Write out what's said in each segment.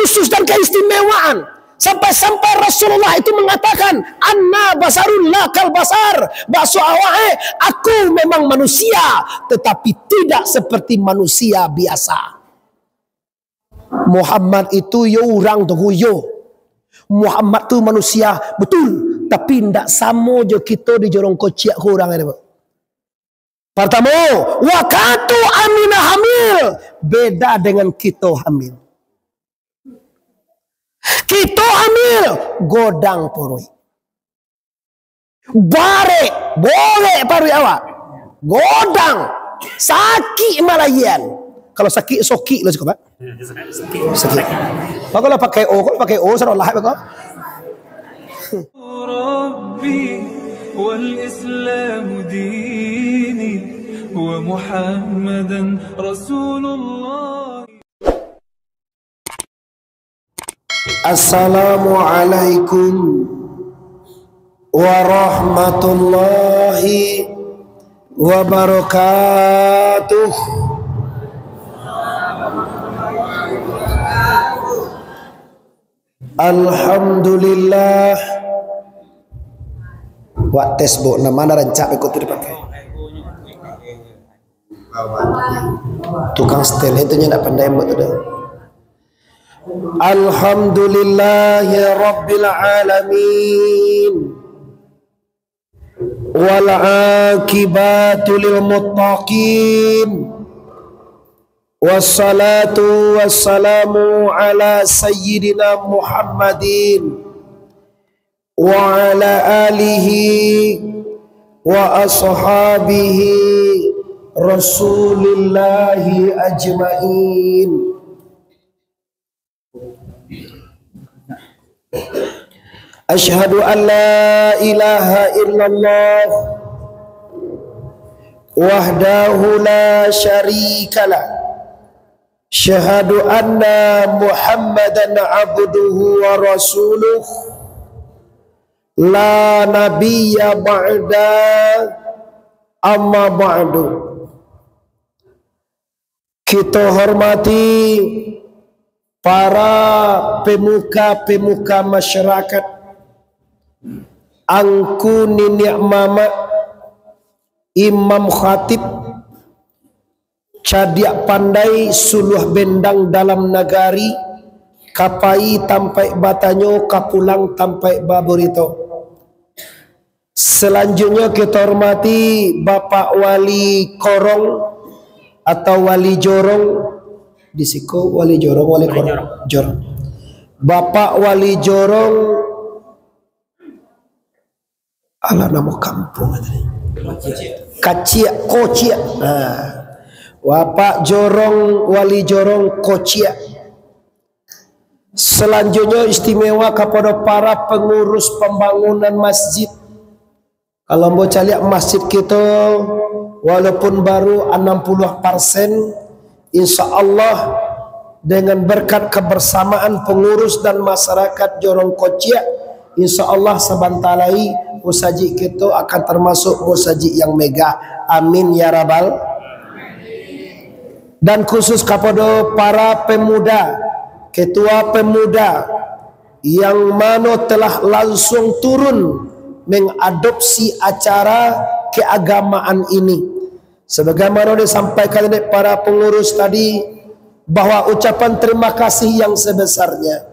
khusus dan keistimewaan. Sampai-sampai Rasulullah itu mengatakan, "Anna basarun lakal basar." Bakso awake, aku memang manusia, tetapi tidak seperti manusia biasa. Muhammad itu yo orang tu yo. Muhammad tu manusia betul, tapi tidak sama je kita di jorong kociak orang ini. Pertama, waktu Aminah hamil beda dengan kita hamil. Kita hamil godang poroi. Barek boleh parui awak. Godang sakit malayan. Kalau sakit soki lo cukup, Pak. Sakit. Kalau pakai O sarah lah Pak. Rabbi wal Islam dini wa Muhammadan Rasulullah. Assalamualaikum warahmatullahi wabarakatuh. Alhamdulillah. Wak tes bu, nama rancak ikut dipakai. Tukang setel itu nya tak pandai buat tu. Alhamdulillahi rabbil alamin wal aqibatu lil muttaqin wassalatu wassalamu ala sayyidina Muhammadin wa ala alihi wa ashabihi rasulillahi ajma'in. Asyhadu an la ilaha illallah wahdahu la syarikalah. Syahadu anna Muhammadan abduhu wa rasuluh. La nabiyya ba'da amma ba'du. Kita hormati para pemuka-pemuka masyarakat, angku niniak mama, imam khatib, cadiak pandai suluh bendang dalam nagari, kapai tampai batanyo, kapulang tampai baburito. Selanjutnya kita hormati Bapak Wali Korong atau Wali Jorong. Di siku Wali Jorong, Wali Korong, Jorong. Bapak Wali Jorong, ala nama kampung Kacia, Kocia. Nah, Bapak Jorong, Wali Jorong, Kocia. Selanjutnya istimewa kepada para pengurus pembangunan masjid. Kalau mau cari masjid kita, walaupun baru 60%, insya Allah dengan berkat kebersamaan pengurus dan masyarakat Jorong Kocia, insya Allah sebentar lagi musajid kita akan termasuk musajid yang mega. Amin ya rabbal. Dan khusus kepada para pemuda, ketua pemuda yang mana telah langsung turun mengadopsi acara keagamaan ini. Sebagaimana disampaikan oleh para pengurus tadi, bahwa ucapan terima kasih yang sebesarnya,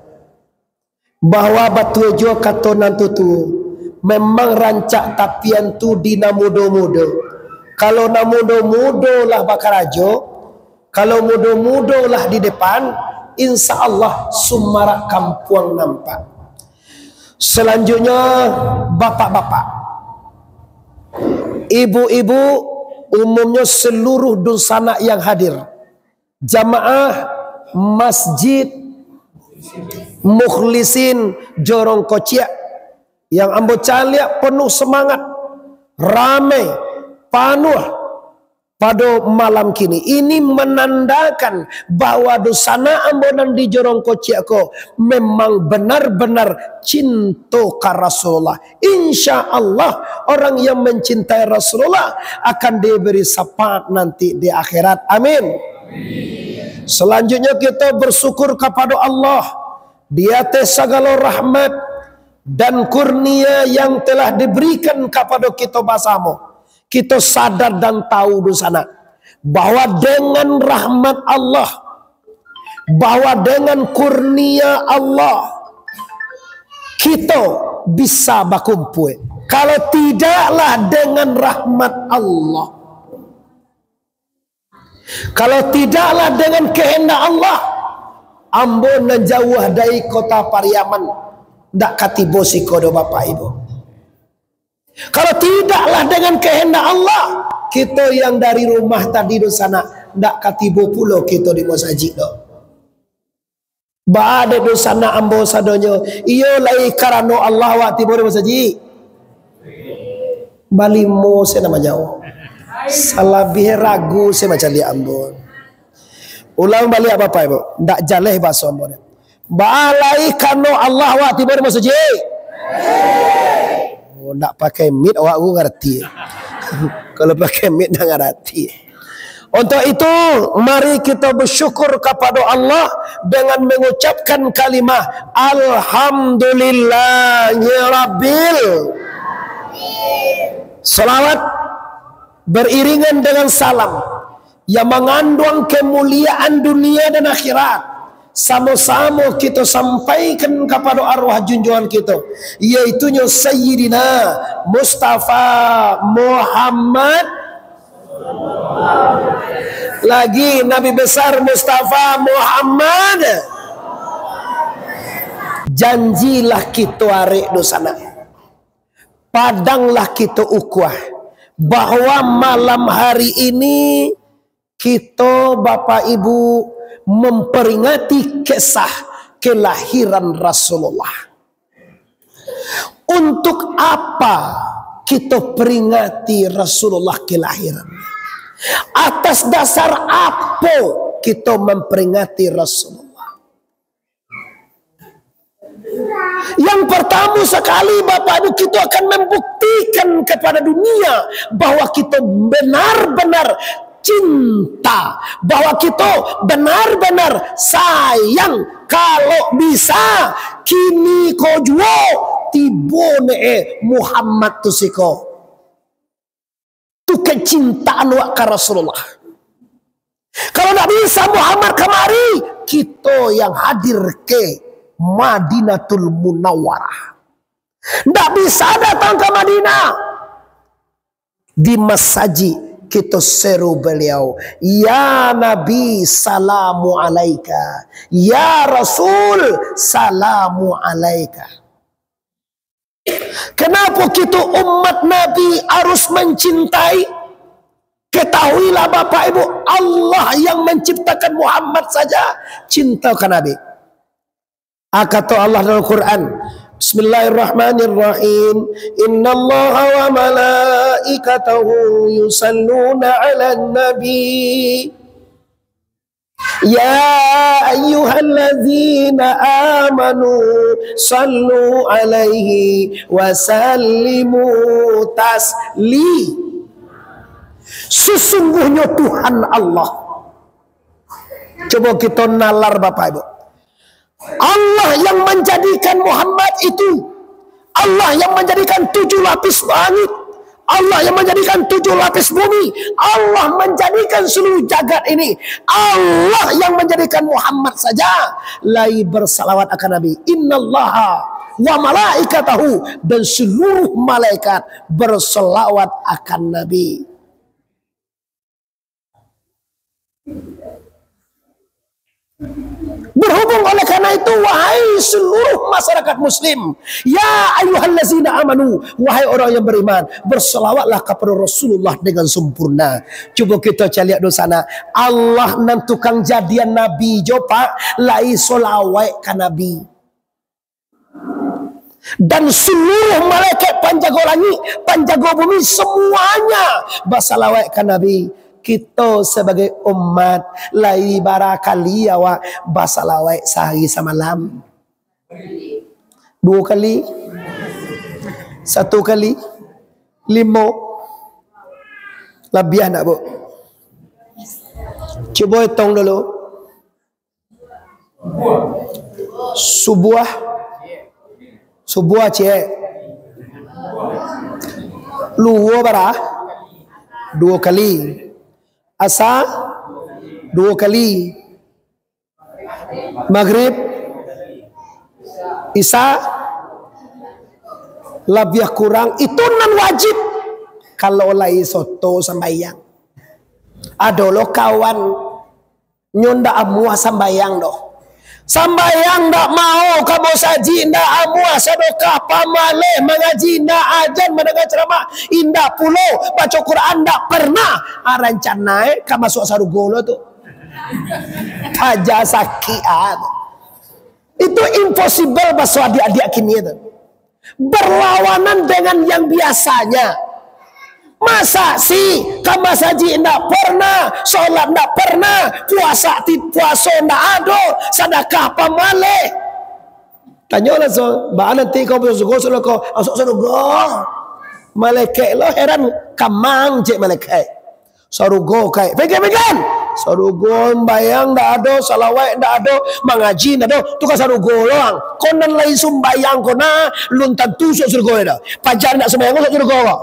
bahwa batu jo kato nantutu memang rancak tapian tu dina mudo-mudo. Kalau na mudo-mudo lah bakarajo, kalau mudo-mudo lah di depan, insya Allah sumara kampuang nampak. Selanjutnya bapak-bapak, ibu-ibu, umumnya seluruh dusana yang hadir, jamaah masjid Mukhlisin Jorong Kocia yang ambo caliak penuh semangat, ramai, panuh pada malam kini. Ini menandakan bahwa dosana ambonan di Jorong Kocia ko memang benar-benar cinta ke Rasulullah. Insya Allah orang yang mencintai Rasulullah akan diberi syafaat nanti di akhirat. Amin. Selanjutnya kita bersyukur kepada Allah Dia teh segala rahmat dan kurnia yang telah diberikan kepada kita bersama. Kita sadar dan tahu di sana bahwa dengan rahmat Allah, bahwa dengan kurnia Allah kita bisa berkumpul. Kalau tidaklah dengan rahmat Allah, kalau tidaklah dengan kehendak Allah, ambo nan jauh dari kota Pariaman, ndak katibo si kodo Bapak Ibu. Kalau tidaklah dengan kehendak Allah, kita yang dari rumah tadi di sana ndak katibo pulo kita di masjid do. Ba ada di sana ambo sadonyo, iyo lai karano Allah wa tibo di masjid. Balimo se nama jauh. Salabih ragu se macam dia ambo. Ulang balik apa Bapak Ibu, ndak jaleh bahasa ambo. Ba lai karano Allah wa tibo di masjid. Nak pakai mic awak ngerti. Kalau pakai mic tak ngerti. Untuk itu mari kita bersyukur kepada Allah dengan mengucapkan kalimah Alhamdulillahirabbil. Salawat beriringan dengan salam yang mengandung kemuliaan dunia dan akhirat. Sama-sama kita sampaikan kepada arwah junjungan kita, yaitu Sayyidina Mustafa Muhammad, lagi Nabi besar Mustafa Muhammad. Janjilah kita arek do sana, padanglah kita ukuah bahwa malam hari ini kita Bapak Ibu memperingati kisah kelahiran Rasulullah. Untuk apa kita peringati Rasulullah kelahiran? Atas dasar apa kita memperingati Rasulullah? Yang pertama sekali Bapak Ibu, kita akan membuktikan kepada dunia bahwa kita benar-benar cinta, bahwa kita benar-benar sayang. Kalau bisa kini ko juo tibone Muhammad tu siko tu kecintaan wa ka Rasulullah. Kalau tak bisa Muhammad kemari, kita yang hadir ke Madinatul Munawwarah. Tak bisa datang ke Madinah, di masjid kita seru beliau, ya Nabi salamu alaika, ya Rasul salamu alaika. Kenapa kita umat Nabi harus mencintai? Ketahuilah Bapak Ibu, Allah yang menciptakan Muhammad saja cintakan Nabi. Kata Allah dalam Quran, Bismillahirrahmanirrahim. Innallaha wa malaikatahu yusalluna 'alan nabi. Ya ayyuhalladzina amanu sallu 'alaihi wa sallimu tasli. Sesungguhnya Tuhan Allah. Coba kita nalar Bapak Ibu. Allah yang menjadikan Muhammad itu, Allah yang menjadikan 7 lapis langit, Allah yang menjadikan 7 lapis bumi, Allah menjadikan seluruh jagat ini, Allah yang menjadikan Muhammad saja lai bersalawat akan Nabi. Innallaha wa malaikatahu, dan seluruh malaikat bersalawat akan Nabi. Berhubung oleh karena itu, wahai seluruh masyarakat muslim, ya ayyuhallazina amanu, wahai orang yang beriman, berselawatlah kepada Rasulullah dengan sempurna. Coba kita lihat di sana, Allah nan tukang jadian Nabi jopa lai solawat ke Nabi. Dan seluruh malaikat penjaga langit, penjaga bumi, semuanya bersalawat ke Nabi. Kita sebagai umat lai barakali awak basalawat sehari semalam, 2 kali, 1 kali, 5 lebih nak bu? Cuba hitung dulu. Subuh cek. Luwo bara 2 kali. Asa 2 kali. Maghrib Isya lebih kurang itu non wajib. Kalau lai soto sambayang. Ada lo kawan nyonda amua sambayang doh. Sambayang ndak mau kamu saji ndak amua sedekah pamale mengaji ndak ajan mendengar ceramah indah pulau baca Quran ndak pernah arancana ka masuk sarugolo tuh. Aja sakiat. Itu impossible bahasa adik-adik kini itu. Berlawanan dengan yang biasanya. Masa sih kamu saji ndak pernah, sholat ndak pernah, puasa ndak ada, sedekah pamale. Tanya lah so, bah nanti kau bersugo solo kau asok surugo. Malaikat lo heran kamang cek malaikat. Surugo kai, pegang. Surugo bayang ndak ada, salawat ndak ada, mengaji ndak ada, tu kan surugo loang. Konan lain sumbayang kona, luntan tusuk surugo dah. Pajar ndak sembayang kau surugo kau.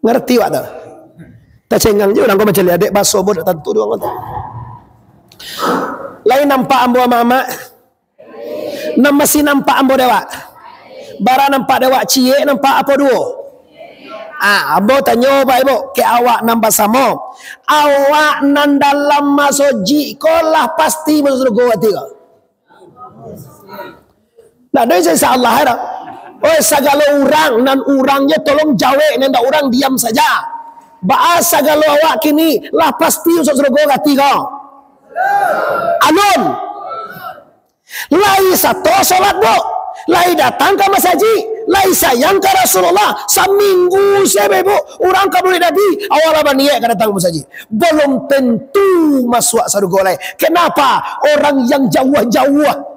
Ngerti wak tak? Tak cengang je orang kau macam adik baso bodoh tentu doang kau. Lain nampak ambo mama. Nam masih nampak ambo dewa. Bara nampak dewa cie nampak apa dua? Ambo tanya apa ibu? Ke awak nampak sama. Awak nan dalam masoji kolah pasti masuk surga tiga. Nah, dari saya Allah ada. Oh, segala orang nan orangnya tolong jawab nan dak orang diam saja. Bahasa segala awak kini lah pasti masuk surga tiga. Anun. Lai satu salat do. Lai datang ke masjid. Lai sayang ke Rasulullah. Seminggu sebebu orang kabul Nabi awal apa niat ke datang ke masjid. Belum tentu masuk surga lai. Kenapa? Orang yang jauh-jauh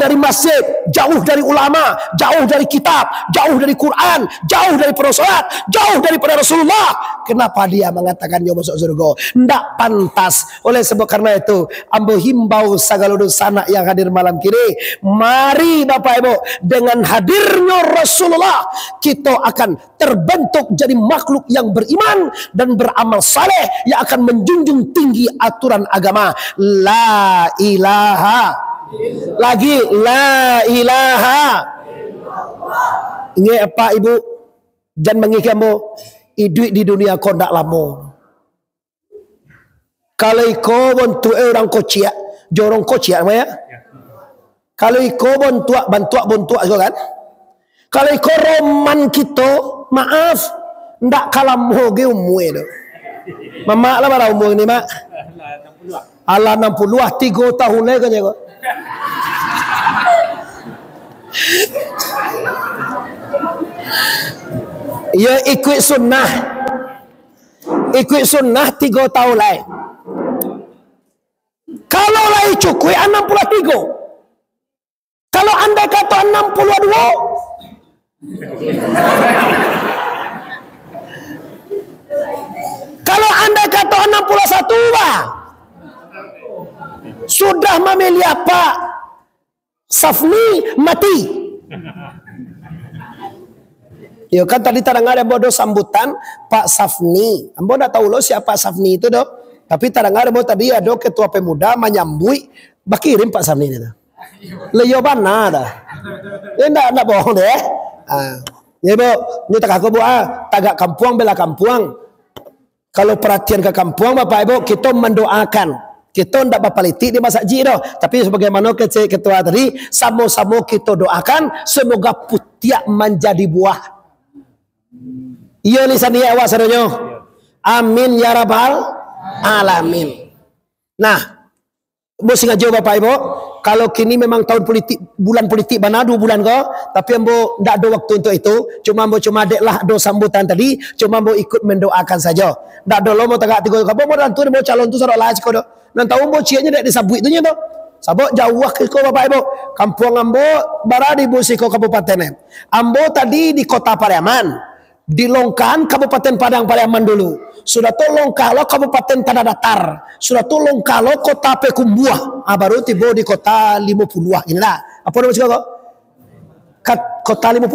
dari masjid, jauh dari ulama, jauh dari kitab, jauh dari Quran, jauh dari salat, jauh daripada Rasulullah. Kenapa dia mengatakan dia masuk surga? Tidak pantas. Oleh sebab karena itu, ambo himbau segala dosa anak yang hadir malam kini. Mari Bapak Ibu, dengan hadirnya Rasulullah, kita akan terbentuk jadi makhluk yang beriman dan beramal saleh yang akan menjunjung tinggi aturan agama. La ilaha lagi la ilaha. Ini apa ibu? Jangan mengingat kamu hidup di dunia kau tak lama. Kalau kau bantu orang kocik, jorong kocik apa ya? Kalau kau bantu kan? Kalau kau roman kita, maaf, ndak kalam hoge umur itu. Mama lah berapa umur ni mak? Allah 60 3 tahun lagi kan ya kau? Ya ikut sunnah 3 tahun lain. Kalau lain cukup 63. Kalau anda kata 62, kalau anda kata 61 bah, sudah memilih apa? Safni mati. Ya kan tadi tarang ada bodoh sambutan Pak Safni. Ambo tak tahu lo siapa Safni itu doh. Tapi tarang ada bodoh tadi ada ketua pemuda menyambui bakirim Pak Safni itu. Leyo bana dah. Ya ndak bohong deh. Ya bo, ni tak aku tagak kampuang bela kampuang. Kalau perhatian ke kampuang Bapak Ibu, kita mendoakan. Kita tidak berpolitik di masjid dah. Tapi sebagaimana ketua tadi, sama-sama kita doakan semoga putiak menjadi buah. Iya lisan dia awak sadonya. Amin ya rabbal alamin. Nah, mesti ngaji Bapak Ibu, kalau kini memang tahun politik, bulan politik mana 2 bulan kau, tapi ambo tidak ada waktu untuk itu. Cuma deklah do sambutan tadi, cuma ambo ikut mendoakan saja. Tidak ada lo mau tagak 3 kamu mau rantu mau calon tu sarok lah cikodo. Dan tahu ambo cianya dek disabui tu nya tu. Sabok jauh ke kau Bapak Ibu. Kampung ambo bara di Busiko Kabupaten. Ambo tadi di Kota Pariaman. Di Longkaan Kabupaten Padang Pariaman dulu. Sudah tu Longkalo Kabupaten Tanah Datar. Sudah tu Longkalo Kota Pekumbuah. Baru tiba di Kota 50 inilah. Apa nama sekarang? Kota 50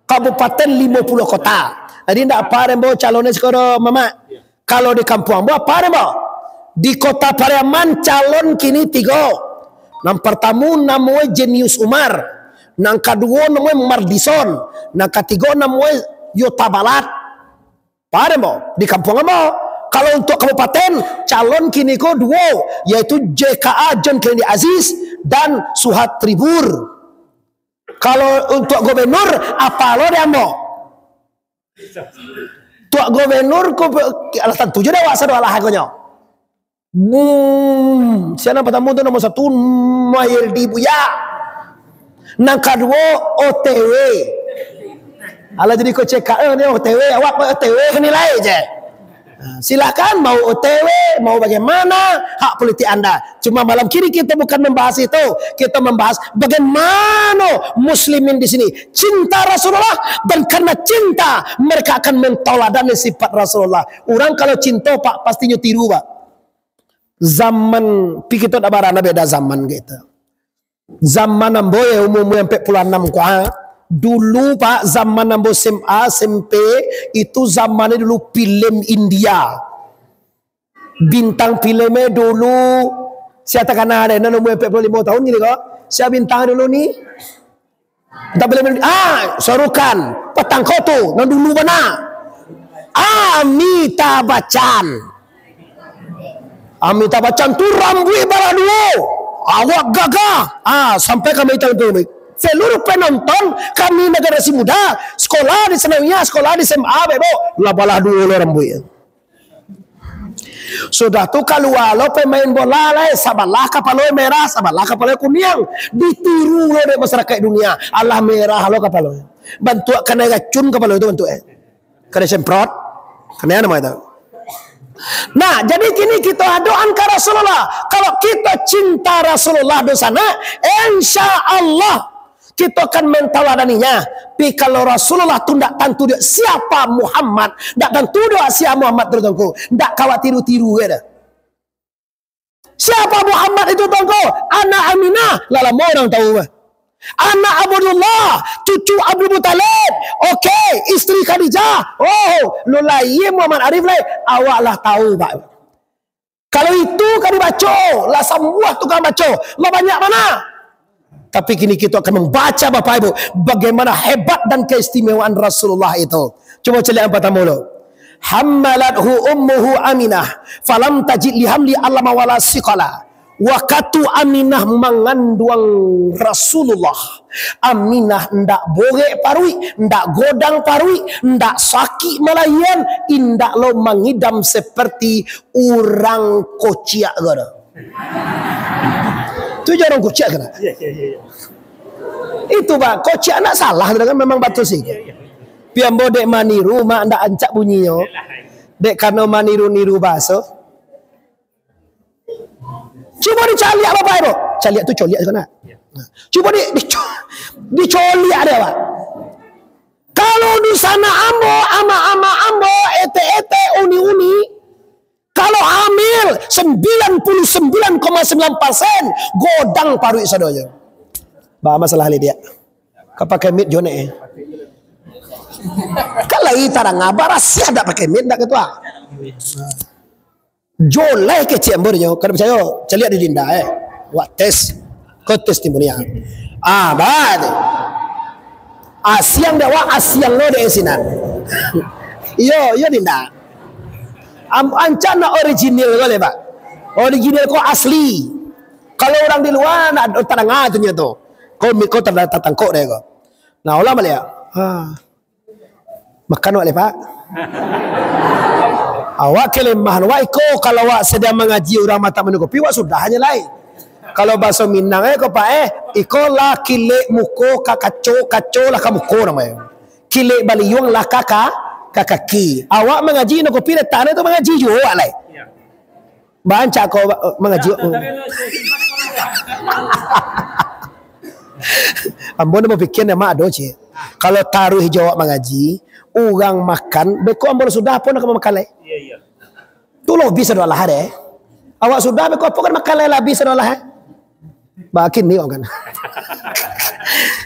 Kabupaten 50 kota. Jadi tidak apa rembo calonnya sekarang mama. Kalau di kampung ambo apa rembo? Di Kota Pariaman calon kini 3. Yang pertama namanya Jenius Umar. Yang kedua namanya Mardison. Yang ketiga namanya Yota Balat. Paham mo? Di kampung mo. Kalau untuk kabupaten calon kini ko 2, yaitu JKA John Kennedy Aziz dan Suhat Tribur. Kalau untuk gubernur apa lo dia mo? Tuak gubernur ko alasan 7 dah wasa doa lah hagonya. Siapa pertama tu nomor 1 Mayerdi Buya. Nang kedua OTW. Ala jadi ko cek ni OTW, awak OTW nilai je. Silakan mau OTW, mau bagaimana hak politik anda. Cuma malam kini kita bukan membahas itu, kita membahas bagaimana muslimin di sini cinta Rasulullah, dan karena cinta mereka akan mentoladani sifat Rasulullah. Orang kalau cinta pak pastinya tiru pak. Zaman pikir tak barana beda zaman gitu. Zaman ambo ya umumnya 46 kuah. Dulu pak zaman ambo SMA SMP itu zamannya dulu film India. Bintang filmnya dulu siapa kena ada umur 45 tahun gini kok. Siapa bintang dulu nih? Tak boleh Sorukan Petang Koto nang dulu mana? Amitabh Bachchan. Amitabh Bachchan tu rambut bara dulu. Awak gagah. Sampai kami tahu seluruh penonton kami generasi muda sekolah di Senawiyah, sekolah di SMA bebo labalah dulu rambutnya. Sudah tu keluar lo pemain bola lah, sabalah kapal lo merah, sabalah kapal lo kuning, ditiru lo dari masyarakat dunia. Allah merah lo kapal lo. Bantu kena racun kapal lo itu bantu kena semprot, kena nama itu. Nah, jadi kini kita doakan ke Rasulullah. Kalau kita cinta Rasulullah di sana, insya Allah kita akan menteladaninya. Tapi kalau Rasulullah tu tidak tentu dia siapa Muhammad, tidak tentu dia siapa Muhammad tertentu, tidak kawat tiru-tiru ya. Siapa Muhammad itu tongko? Anak Aminah, lama orang tahu. Anak Abdullah, cucu Abdul Muttalib. Okey, istri Khadijah. Oh, lulai Muhammad Arif lai, awak lah tahu pak. Kalau itu kan dibaca, lah semua tukang baca, lah banyak mana? Tapi kini kita akan membaca Bapak Ibu bagaimana hebat dan keistimewaan Rasulullah itu. Coba cari yang pertama dulu. Hammalathu ummuhu Aminah falam tajid lihamli allama wala siqala. Waktu Aminah mengandung Rasulullah, Aminah ndak borek parui, ndak godang parui, ndak sakit malayan, indak lo mengidam seperti orang kociak gara. Itu orang kociak kena. Itu pak, kociak nak salah dengan memang batu sih. Biar bodek maniru, mak ndak ancak bunyinya. Dek karena maniru-niru baso. Cuba dicaliak Bapak Ibu. Caliak tu coliak kan? Cuba dicoliak dia pak. Kalau di sana ambo, ama-ama ete-ete, uni-uni, kalau hamil 99,9% godang paru isadonya. Bah masalah dia. Kapakai mit jone. Kalau tarang ngabaras ya dak pakai mit dak ketua. Jolai ke cembornya, kalau percaya, celiak di dinda Wak tes, ke testimonial. Bad. Asiang dawa asiang lo de sinan. Iyo dinda. Ancana original kali pak. Original ko asli. Kalau orang di luar ada tarang atunya tu. Kau terdata tangkok deh kau. Nah ulama lihat. Makan wak pak. Awak kelemah, awak iko kalau awak sedang mengaji orang mata menukopi, awak sudah hanya lain. Kalau bahasa Minang kau pak iko lah kilek muko kaco lah kamuko namanya. Kilek baliyong lah kakaki. Awak mengaji nukopi letaknya itu mengaji juga lah. Baca kau mengaji. Ambon mau fikir nama adoce. Kalau taruh hijau mengaji, orang makan, beko ambon sudah pun nak makan leh. Iya. Tu lo bisa dolah deh. Awak sudah beko apa kan makan leh lah bisa dolah. Makin ni orang kan.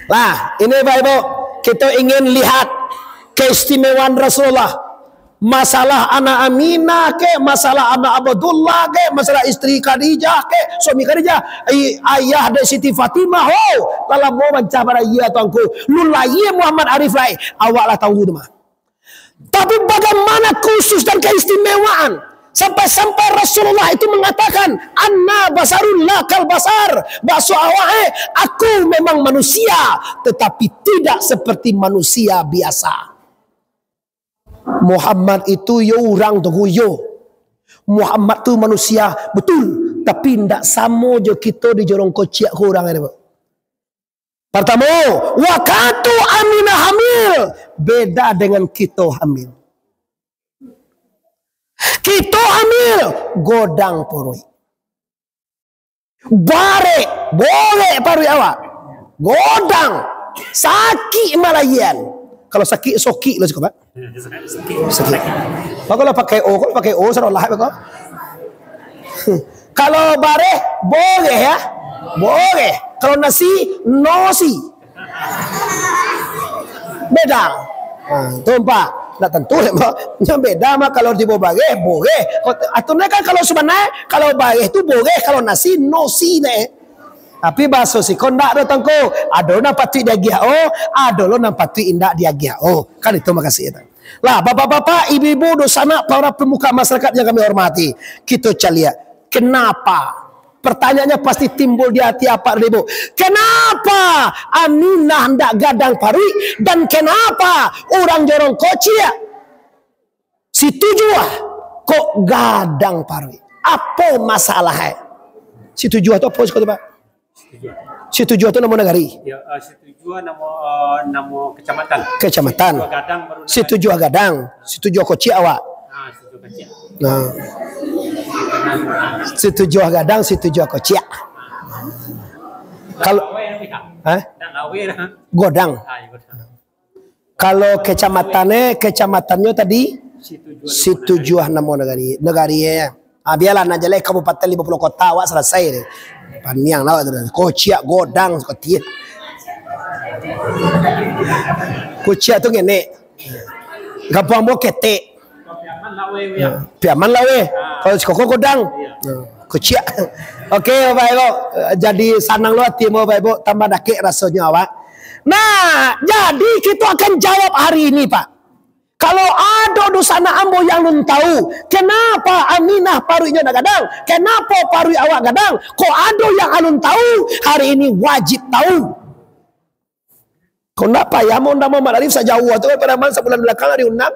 Lah, ini Bapak Ibu, kita ingin lihat keistimewaan Rasulullah. Masalah anak Aminah ke, masalah anak Abdullah ke, masalah istri Khadijah ke, suami Khadijah, ayah dari Siti Fatimah. Oh, dalam mau mencari iya tuanku, lulaye Muhammad Arif lai, awaklah tahu tu mah. Tapi bagaimana khusus dan keistimewaan sampai Rasulullah itu mengatakan, anna basarul lakal basar, bakso awak aku memang manusia, tetapi tidak seperti manusia biasa. Muhammad itu yo orang tu yo. Muhammad tu manusia betul, tapi ndak sama je kita di jorong kociak ke orang ini. Pertama, waktu Aminah hamil beda dengan kita hamil. Kita hamil godang poroi. Bare, boleh parui awak. Godang, sakit malayan. Kalau sakit soki lo cukup, Pak. Sakit. Kalau pakai O salah kok. Kalau bare boleh ya. Boleh. Kalau nasi nosi. Beda. Tuh Pak, tak tentu Pak. Yang beda mah kalau di boleh, boleh. Aturnya kan kalau sebenarnya kalau bare itu boleh, kalau nasi nosi ne. Tapi bahasa si kondak do tangko, ado na patui dia giao, ado lo na patui indak dia giao. Kan itu makasih itu. Lah bapak-bapak, ibu-ibu dosana para pemuka masyarakat yang kami hormati, kita calia. Kenapa? Pertanyaannya pasti timbul di hati apa ibu? Kenapa Aminah hendak gadang parui dan kenapa orang jorong kocia si tujuh kok gadang parui? Apa masalahnya? Si tujuh itu apa sih Pak? Si tujuh itu nama negari. Ya, si tujuh nama kecamatan. Kecamatan. Si tujuh gadang, si tujuh koci awak. Si tujuh koci. Nah. Si tujuh gadang, si tujuh koci. Kalau godang. Kalau kecamatannya tadi si tujuh nama negari ya. Biarlah najalai kabupaten 50 kota awak selesai deh. Paniang lah tu, kociak godang sekotiet. Kociak tu gini, gampang mau ketek. Piaman lawe, kalau sekoko godang, kociak. Oke, Bapak Ibu, jadi sanang lo hati Bapak Ibu tambah dakik rasanya awak. Nah, jadi kita akan jawab hari ini Pak. Kalau ada dosana ambo yang belum tahu, kenapa Aminah paruinya nak gadang? Kenapa parui awak gadang? Kok ada yang alun tahu? Hari ini wajib tahu. Kenapa ya mau nama Muhammad Arif sejauh tu pada masa sebulan belakang hari unam?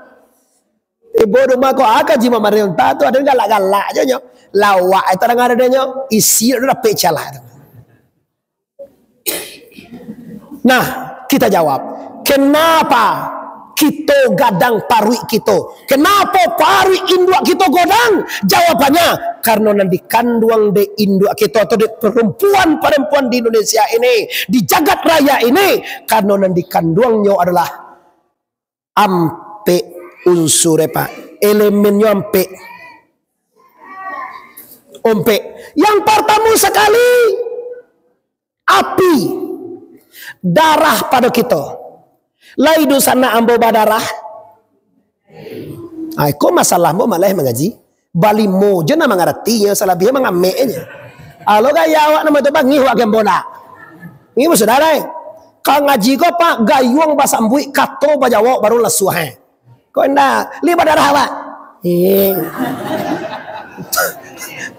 Ibu rumah kau akan jima marion tu ada galak-galak aja nyo. Lawak itu orang ada dia nyo. Isi ada pecalah. Nah, kita jawab. Kenapa kita gadang parui kita? Kenapa parui induk kita godang? Jawabannya karena nanti kanduang de induk kita atau de perempuan di Indonesia ini, di jagat raya ini, karena nanti kanduangnya adalah ampe unsur Pak, elemennya ampe. Yang pertama sekali api darah pada kita. Laidu sana ambo badarah. Kok masalahmu malah mengaji? Balimu je nama ngerti ya salah dia mengameknya. Alo gaya awak nama tu bangi wak gembola. Ini saudara. Kau ngaji kau Pak gayung bahasa ambui kato bajawa baru lesu Kau ndak li badarah awak.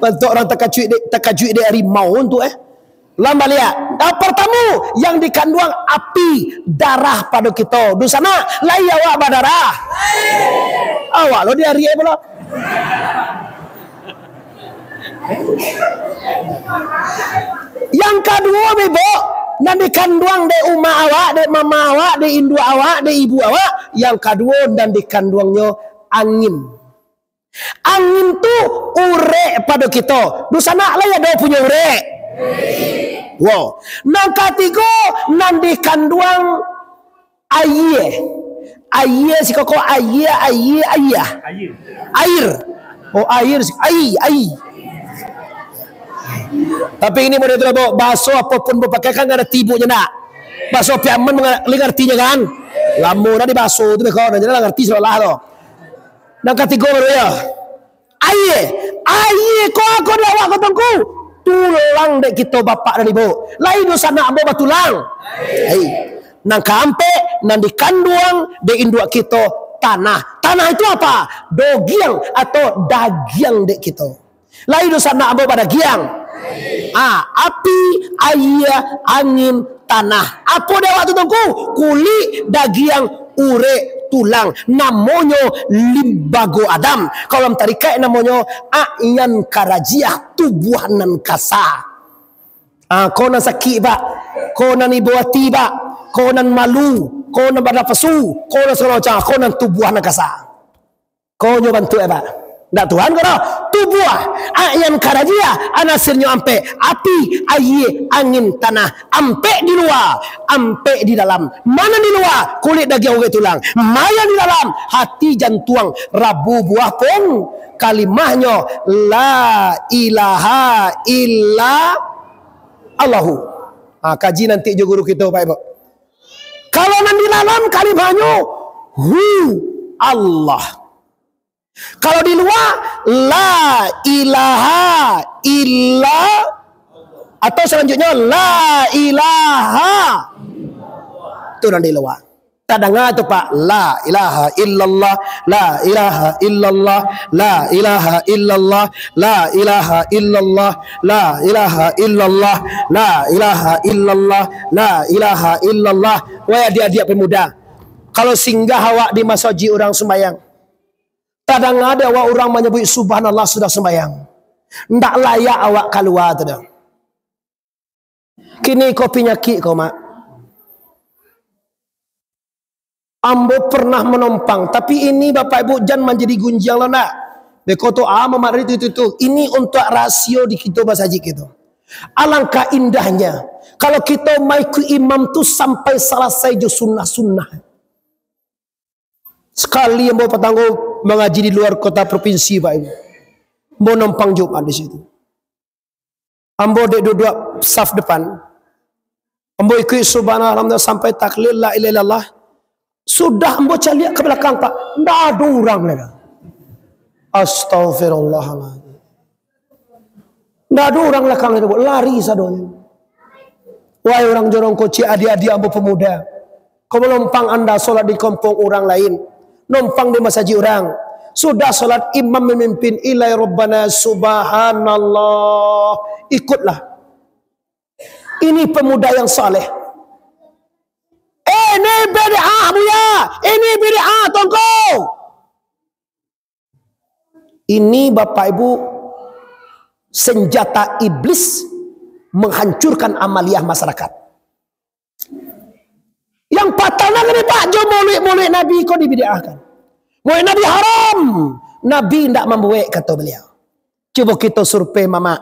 Bentuk orang takajui de harimau tu Lamba lihat. Pertama yang dikandung api darah pada kita. Di sana lai awak berdarah. Awak lo dia ria pula. Yang kedua bebo, dan dikandung de umma awak, de mama awak, de indu awak, de ibu awak. Yang kedua dan dikandungnya angin. Angin tu ure pada kita. Di sana lai ada punya ure. Wow. Nang ketiga nan dikandung air. Air si koko air. Air. Oh air. Air. Tapi ini model tu bawa bahasa apapun berpakai kan ada tibunya nak. Bahasa piaman mengertinya kan. Lamun ada bahasa tu mereka orang jadi ngerti seolah tu. Nang ketiga baru ya. Air kau lawak kau tunggu. Tulang dek kita bapak dan ibu. Lain dosa nak ambil batulang. Nang kampe, nang dikanduang, dek induk kita tanah. Tanah itu apa? Dogiang atau dagiang dek kita. Lain dosa nak ambil pada giang. Api, air, angin, tanah. Apa dia waktu tunggu? Kulit, dagiang, ure, tulang. Namanya limbago Adam. Kalau tarikai namanya a'yan karajiah, tubuhanan kasa. Kau nan sakit pak, kau nan ibu hati pak, kau nan malu, kau nan bernafsu, kau nan segala macam, kau nan tubuhanan kasa. Kau nyo bantu pak. Ndak Tuhan kau tubuh a'yan karajiah anasirnya ampe api, air, angin, tanah. Ampe di luar, ampe di dalam. Mana di luar? Kulit, daging, urat, tulang. Maya di dalam, hati, jantung, rabu buah pun. Kalimahnya la ilaha illa Allahu. Kaji nanti juga guru kita Pak Ibu. Kalau nanti dalam kalimahnya hu Allah. Kalau di luar la ilaha illa, atau selanjutnya la ilaha, itu di luar. Tak dengar tu Pak, la ilaha illallah, la ilaha illallah, la ilaha illallah, la ilaha illallah, la ilaha illallah, la ilaha illallah, la ilaha illallah. Wahai adik-adik pemuda, kalau singgah awak di masjid orang sembahyang, kadang ada awak orang menyebut subhanallah sudah sembahyang. Ndak layak awak keluar tu dah. Kini kau penyakit kau mak. Ambo pernah menumpang, tapi ini Bapak Ibu jangan menjadi gunjang lah nak. Beko tu memari itu. Ini untuk rasio di kita masjid kita. Alangkah indahnya kalau kita maiku imam tu sampai selesai je sunnah-sunnah. Sekali yang bawa petangguh mengaji di luar kota provinsi Pak Ibu, mau numpang Jumat di situ. Ambo dek duduk saf depan, ambo ikut subhanallah sampai taklil la ilaha illallah. Sudah ambo cari ke belakang Pak, ndak ada orang lagi. Astagfirullahaladzim. Ndak ada orang belakang lagi, lari sadonya. Wahai orang jorong koci, adik-adik ambo pemuda, kau menumpang anda solat di kampung orang lain, numpang di masjid orang. Sudah salat imam memimpin ilai rabbana subhanallah, ikutlah. Ini pemuda yang saleh. Ini bid'ah buya, ini bid'ah tongko. Ini Bapak Ibu senjata iblis menghancurkan amaliyah masyarakat. Yang patahnya kan Pak Jo mulut Nabi kau dibid'ahkan. Mulut Nabi haram. Nabi tidak membuat kata beliau. Coba kita survei mama.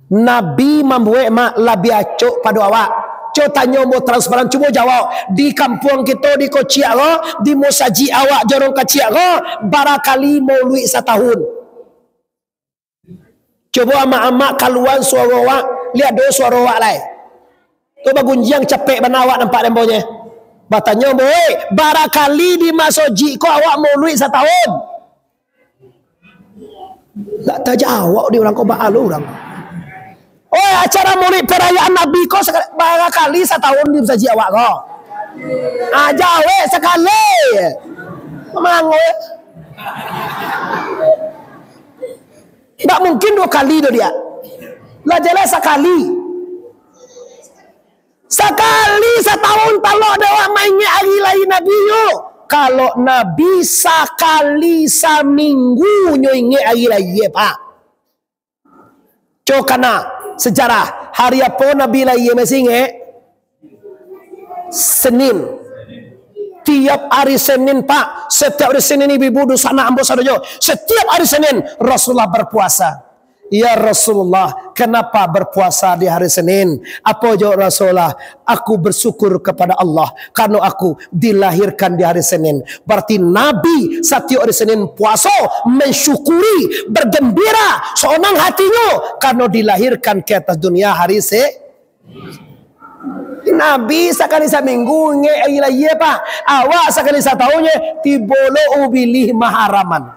Nabi membuat mak lebih acok pada awak. Coba tanya mau transparan, coba jawab. Di kampung kita di Kociak, di Mosaji awak jorong Kociak, barakali maulid setahun. Coba amak-amak kaluan suara awak, lihat dua suara awak lain. Coba gunjang capek bana awak nampak dembonya. Batanya boy, barakali di masjid kau awak maulid setahun. Tak terjawab di orang kau baalu orang. Oh acara maulid perayaan Nabi kau barakali setahun di masjid awak kau. Jawe sekali. Mangoy. Tak mungkin dua kali tu dia. Lah jelas sekali. Sekali setahun kalau ada orang mainnya hari lain Nabi yo. Kalau Nabi sekali seminggu nyo ingat hari lain Pak. Cokana sejarah hari apa Nabi lain masih ingat? Senin. Tiap hari Senin Pak, setiap hari Senin ibu-ibu sana ambo sadojo. Setiap hari Senin Rasulullah berpuasa. Ya Rasulullah, kenapa berpuasa di hari Senin? Apa jawab Rasulullah? Aku bersyukur kepada Allah karena aku dilahirkan di hari Senin. Berarti Nabi setiap hari Senin puasa, mensyukuri, bergembira, senang hatinya karena dilahirkan ke atas dunia hari Nabi sekali seminggu nge pak awak sekali satahunya tibolo ubilih maharaman.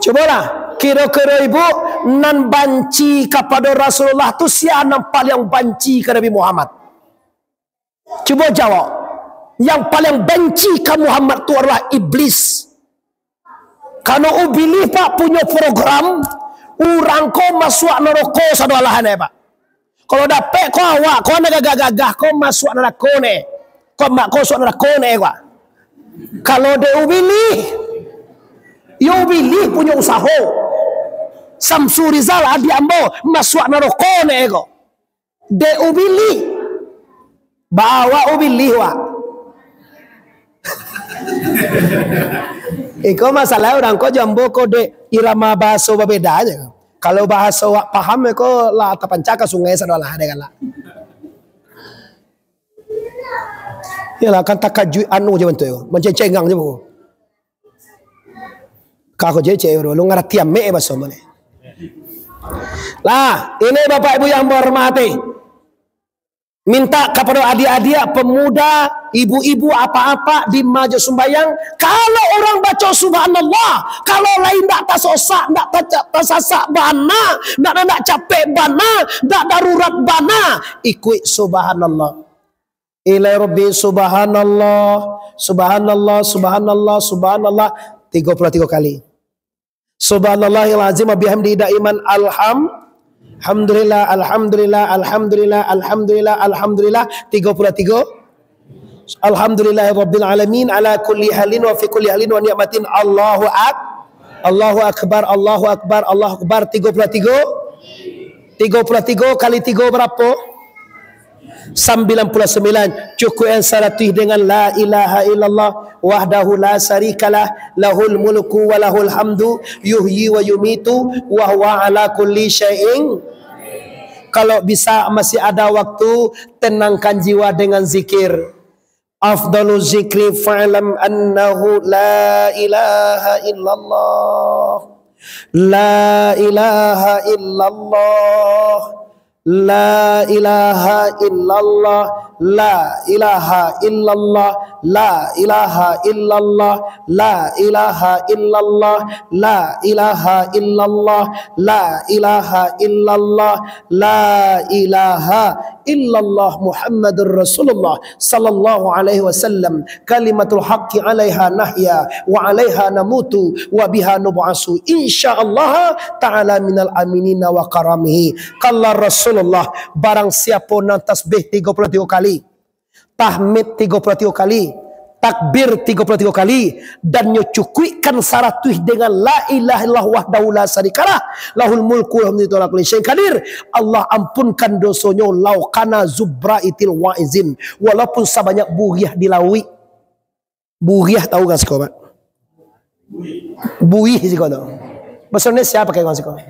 Cobalah kira-kira ibu nan banci kepada Rasulullah tu siapa yang paling banci ke Nabi Muhammad? Coba jawab. Yang paling benci ke Muhammad tu adalah iblis. Karena ubilih pak punya program orang kau masuk neraka sadalahan pak. Kalau dapat kau awak, kau nak gagah kau masuk neraka ni. Kau masuk neraka ni pak. Kalau dia ubilih, ya ubilih punya usaha. Samsu Rizal adi ambo masuk neraka ni kau. Dia ubilih, bawa ubilih wak. Iko masalah orang kau jambo kau de irama bahasa berbeda aja. Kalau bahasa wak paham iko lah tapancaka sungai sadalah ada kala. Yalah kan takaju anu je bentuk yo, mencencengang je bu. Kau je cewek lu ngarti ame bahasa mana? Lah ini bapak ibu yang berhormati. Minta kepada adik-adik, pemuda, ibu-ibu apa-apa di maju sembahyang. Kalau orang baca subhanallah, kalau lain tak tersosak, tak tersasak bana, tak capek bana, tak darurat bana, ikut subhanallah. Ilai Rabbi subhanallah, subhanallah, subhanallah, subhanallah 33 kali. Subhanallahil azim wa bihamdihi daiman Alhamdulillah, alhamdulillah, alhamdulillah, alhamdulillah, alhamdulillah 33. Alhamdulillahirabbil alamin ala kulli halin wa fi kulli halin wa ni'matin Allahu akbar, Allahu akbar, Allahu akbar 33. 33 kali 3 berapa? 99. Cukup yang salatih dengan la ilaha illallah wahdahu la syarikalah lahul mulku wa lahul hamdu yuhyi wa yumitu wa huwa ala kulli syai'in. Kalau bisa masih ada waktu, tenangkan jiwa dengan zikir. Afdalu zikri fa'lam annahu la ilaha illallah. La ilaha illallah. La ilaha illallah. La ilaha illallah. La ilaha illallah. La ilaha illallah. La ilaha illallah. La ilaha illallah. La ilaha illallah Muhammadur Rasulullah sallallahu alaihi wasallam. Kalimatul haqqi 'alaiha nahya wa 'alaiha namutu wa biha nub'asu insyaallah ta'ala minal aminina wa karamihi. Qala Rasulullah, barang siapa nan tasbih 33 kali, tahmid 33 kali, takbir 33 kali, dan nyucukuikan saratuh dengan la ilaha illallah wahdahu la syarikalah lahul mulku wa hamdu ala kulli syai'in qadir, Allah ampunkan dosanya lau kana zubraitil waizin, walaupun sebanyak buriah dilawi. Buriah tahu kan sekolah? Buih sekolah. Bahasa Indonesia apa kayak sekolah?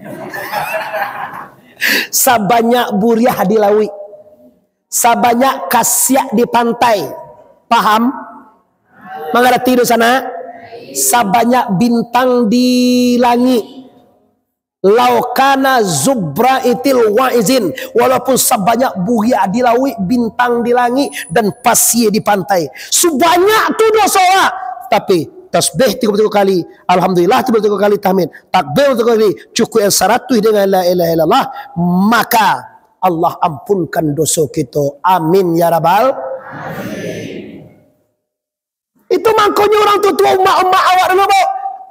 Sebanyak buriah dilawi, sebanyak kasyak di pantai, paham? Mengerti di sana? Sebanyak bintang di langit. Laukana zubraitil waizin, walaupun sebanyak buriah di laut, bintang di langit dan pasir di pantai. Sebanyak tu dosa. Tapi tasbih 33 kali, alhamdulillah 33 kali, tahmid, takbir 33 kali, cukup yang 100 dengan la ilaha illallah, maka Allah ampunkan dosa kita. Amin ya rabbal alamin. Itu makanya orang tua emak-emak awak dulu, bu.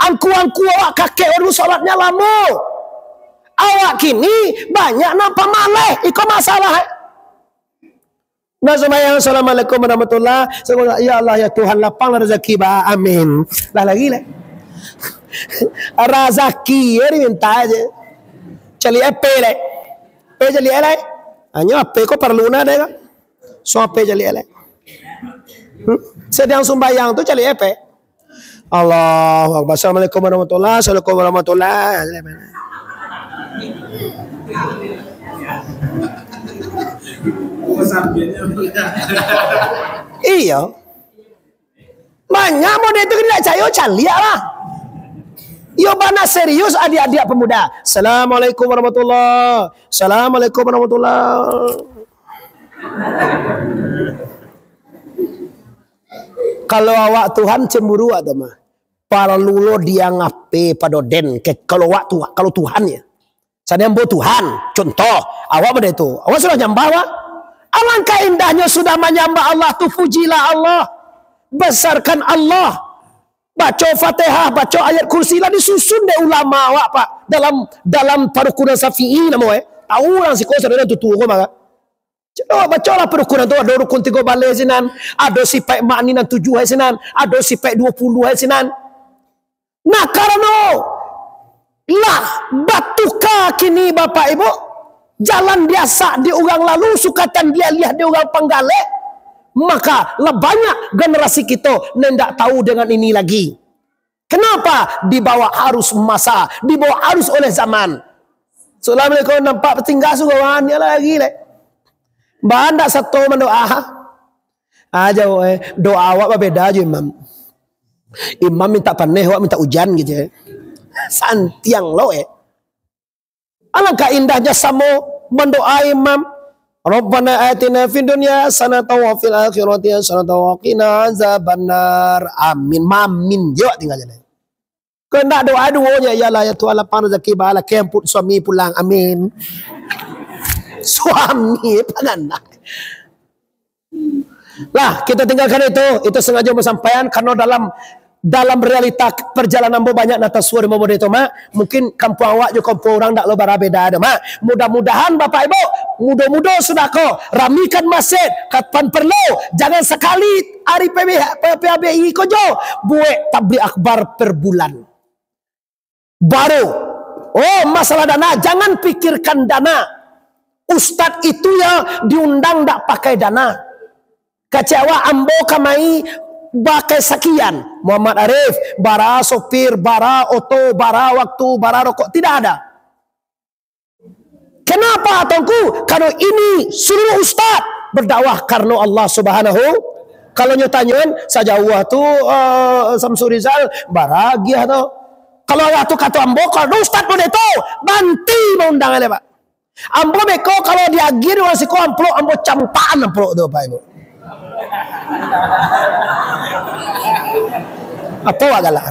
Angku-angku awak kakek dulu salatnya lama. Awak kini banyak nampak malih. Itu masalah. Nah, semayang assalamualaikum warahmatullahi wabarakatuh. Ya Allah ya Tuhan, lapanglah rezeki ba. Amin. Lah lagi lah. Rezeki ya diminta aja. Cali apa le? Pe cali le? Hanya apa kau perlu na deh kan? So apa cali le? Sedang sembahyang tu cari apa? Allahu Akbar. Assalamualaikum warahmatullahi wabarakatuh. Assalamualaikum warahmatullahi wabarakatuh. Iya. Banyak model itu tidak cayo calia lah. Yo bana serius adik-adik pemuda. Assalamualaikum warahmatullahi. Assalamualaikum warahmatullahi. Kalau awak Tuhan cemburu atau mah? Para lulo dia ngape pada den ke kalau awak Tuhan, kalau Tuhan ya. Saya ambo Tuhan. Contoh, awak pada itu. Awak sudah nyembah awak? Alangkah indahnya sudah menyembah Allah tu, pujilah Allah. Besarkan Allah. Baca Fatihah, baca ayat kursi lah disusun deh ulama awak Pak. Dalam parukunan Syafi'i nama tahu orang si kosa dan tutu kau maka. Coba baca lah parukunan tu ada rukun 3 balai sinan, ada sifat makninan 7 hai sinan, ada sifat 20 hai sinan. Nah karena lah batuka kini Bapak Ibu jalan biasa di orang lalu sukatan dia lihat di orang panggalek. Maka lah banyak generasi kita tidak tahu dengan ini lagi. Kenapa? Dibawa arus masa, dibawa arus oleh zaman. Assalamualaikum, nampak tinggal sugawan ya lagi le. Bahan tak satu mendoa. Aja doa awak berbeda aja imam. Imam minta panen, awak minta hujan gitu. Santiang lo Alangkah indahnya samo mendoa imam. Rabbana atina fid dunya hasanatan wa fil akhirati hasanatan wa qina azabannar. Amin. Mamin je tinggal jalan. Kena doa duanya ialah ya Tuhan lapang rezeki bala kemput suami pulang. Amin. Suami pangan. Lah kita tinggalkan itu sengaja bersampaian karena dalam realita perjalanan banyak nata suara mobil itu mak mungkin kampung awak juga kampung orang tak lo beda ada mak mudah-mudahan Bapak Ibu mudah-mudahan sudah kau ramikan masjid kapan perlu jangan sekali hari PBI kojo buat tabligh akbar per bulan baru masalah dana jangan pikirkan dana ustadz itu ya diundang tak pakai dana kecewa ambo kamai pakai sekian Muhammad Arif bara sopir bara oto bara waktu bara rokok tidak ada. Kenapa atauku? Karena ini seluruh ustaz berdakwah karena Allah Subhanahu. Kalau nyotanyon saja Allah tu Samsul Rizal baragia tu. Kalau Allah tu kata ambo kalau ustaz pun itu banti mengundang ale Pak. Ambo beko kalau diagir orang siko amplok ambo campaan amplok tu Pak Ibu. Apa wagalah?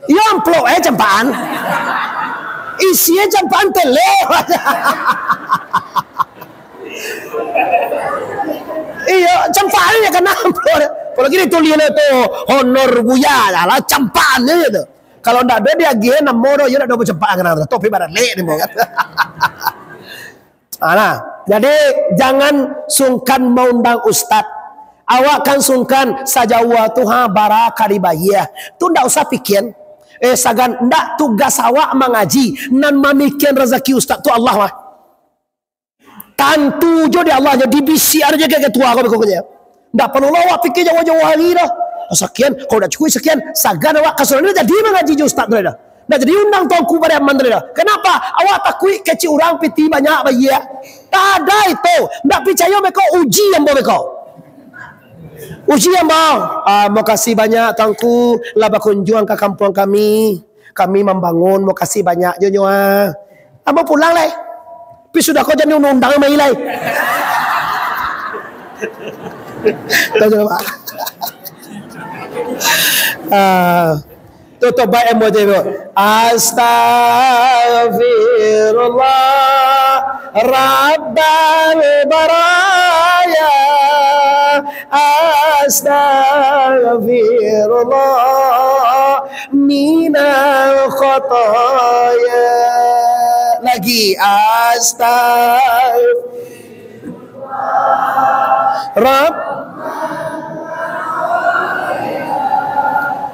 Ya amplop campaan. Isinya campaan tele. Iya, campaan ya kena amplop. Kalau gini tulisannya tu honor buya lah campaan itu. Kalau ndak ada dia gini namoro ya ndak ada campaan kena topi badan le ni kan. Nah, jadi jangan sungkan mengundang ustad. Awak kan sungkan saja waktu bara karibaya. Tu ndak usah pikir. Sagan ndak tugas awak mengaji nan memikir rezeki ustad tu Allah mah. Tantu jo di Allah jadi bisiar je ke ketua kau bekonya. Ndak perlu awak pikir jauh-jauh hari dah. Sekian kau dah cukup sekian sagan awak kasuran jadi mengaji jo ustad tu dah. Nah jadi undang tuanku pada mandiri dah. Kenapa? Awak takui kecil orang piti banyak bayi ya. Tak ada itu. Tak percaya mereka uji yang mereka. Uji yang mau kasih banyak tuanku. Lah berkunjung ke kampung kami. Kami membangun. Mau kasih banyak je nyoa. Abang pulang lah. Tapi sudah kau jadi undang mai lai. Tahu tak? Tutup baik emoji itu. Astaghfirullah Rabbal baraya. Astaghfirullah minal khataya. Lagi astaghfirullah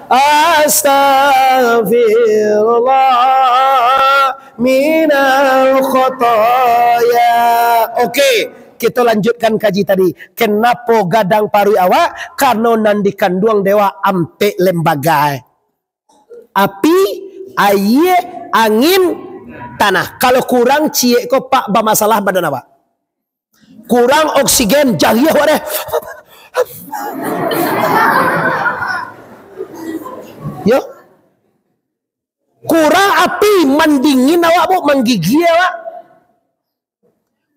Astaghfirullah minal khataya. Oke, kita lanjutkan kaji tadi. Kenapa gadang parui awak? Karena nandikan duang dewa ampe lembaga. Api, air, angin, tanah. Kalau kurang cie ko pak bermasalah badan awak. Kurang oksigen, jahiyah wadah. Yo. Kurang api, mendingin awak bu, menggigil awak.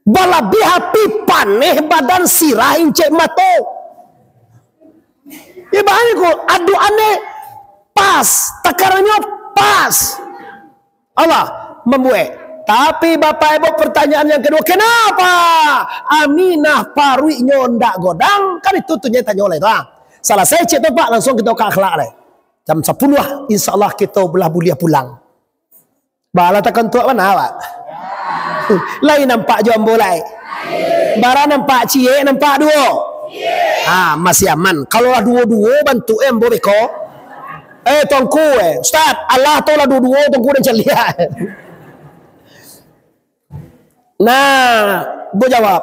Balabih api, paneh badan sirah incek mato. Ya bahaya ku, adu aneh pas, takarannya pas. Allah membuat. Tapi bapak ibu pertanyaan yang kedua, kenapa Aminah parui nyondak godang? Kan itu tuh tanya oleh lah. Salah saya cek tu pak, langsung kita ke akhlak lah. Jam 10 lah, insya Allah kita belah bulia pulang. Bala takkan tuak mana awak? Lain nampak jombo lai. Bara nampak cie, nampak dua. Masih aman. Kalau lah dua-dua bantu embo beko. Tuanku Ustaz, Allah tu lah dua-dua tuanku dan celia. Nah, gue jawab,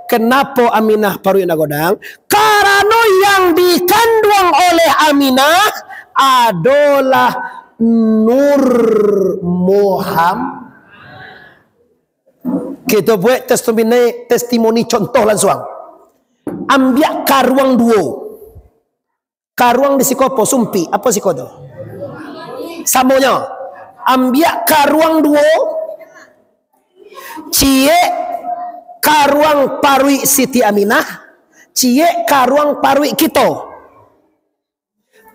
kenapa Aminah parui nagodang? Karena yang dikandung oleh Aminah adalah Nur Muhammad. Kita buat testimoni contoh langsung. Ambil karuang duo. Karuang di sikopo sumpi, apa sikoto? Samonya. Ambil karuang duo. Cie karuang parui Siti Aminah, cie karuang parui kita.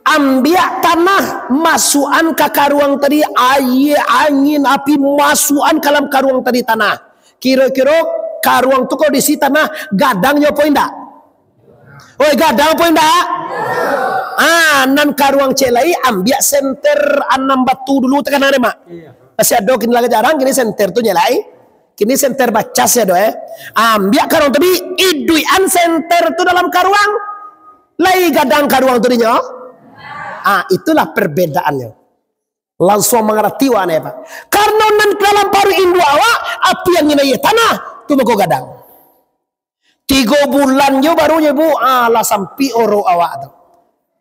Ambil tanah masukan ke karuang tadi, air, angin, api masukan ke dalam karuang tadi tanah. Kira-kira karuang tu kau diisi tanah gadangnya apa indah? Oi gadang apa indah? Nan karuang celai ambil senter 6 batu dulu tekan ada mak. Masih ada kini lagi jarang kini senter tu nyelai. Kini senter bacas ya doa. Ambil karuang tadi, iduian senter tu dalam karuang. Lai gadang karuang tu dinyo. Itulah perbedaannya. Langsung mengerti wane pak. Karena nan dalam paru indu awak, api yang ini tanah, tu mau gadang. 3 bulan jo barunya bu, lah sampai oro awak tu.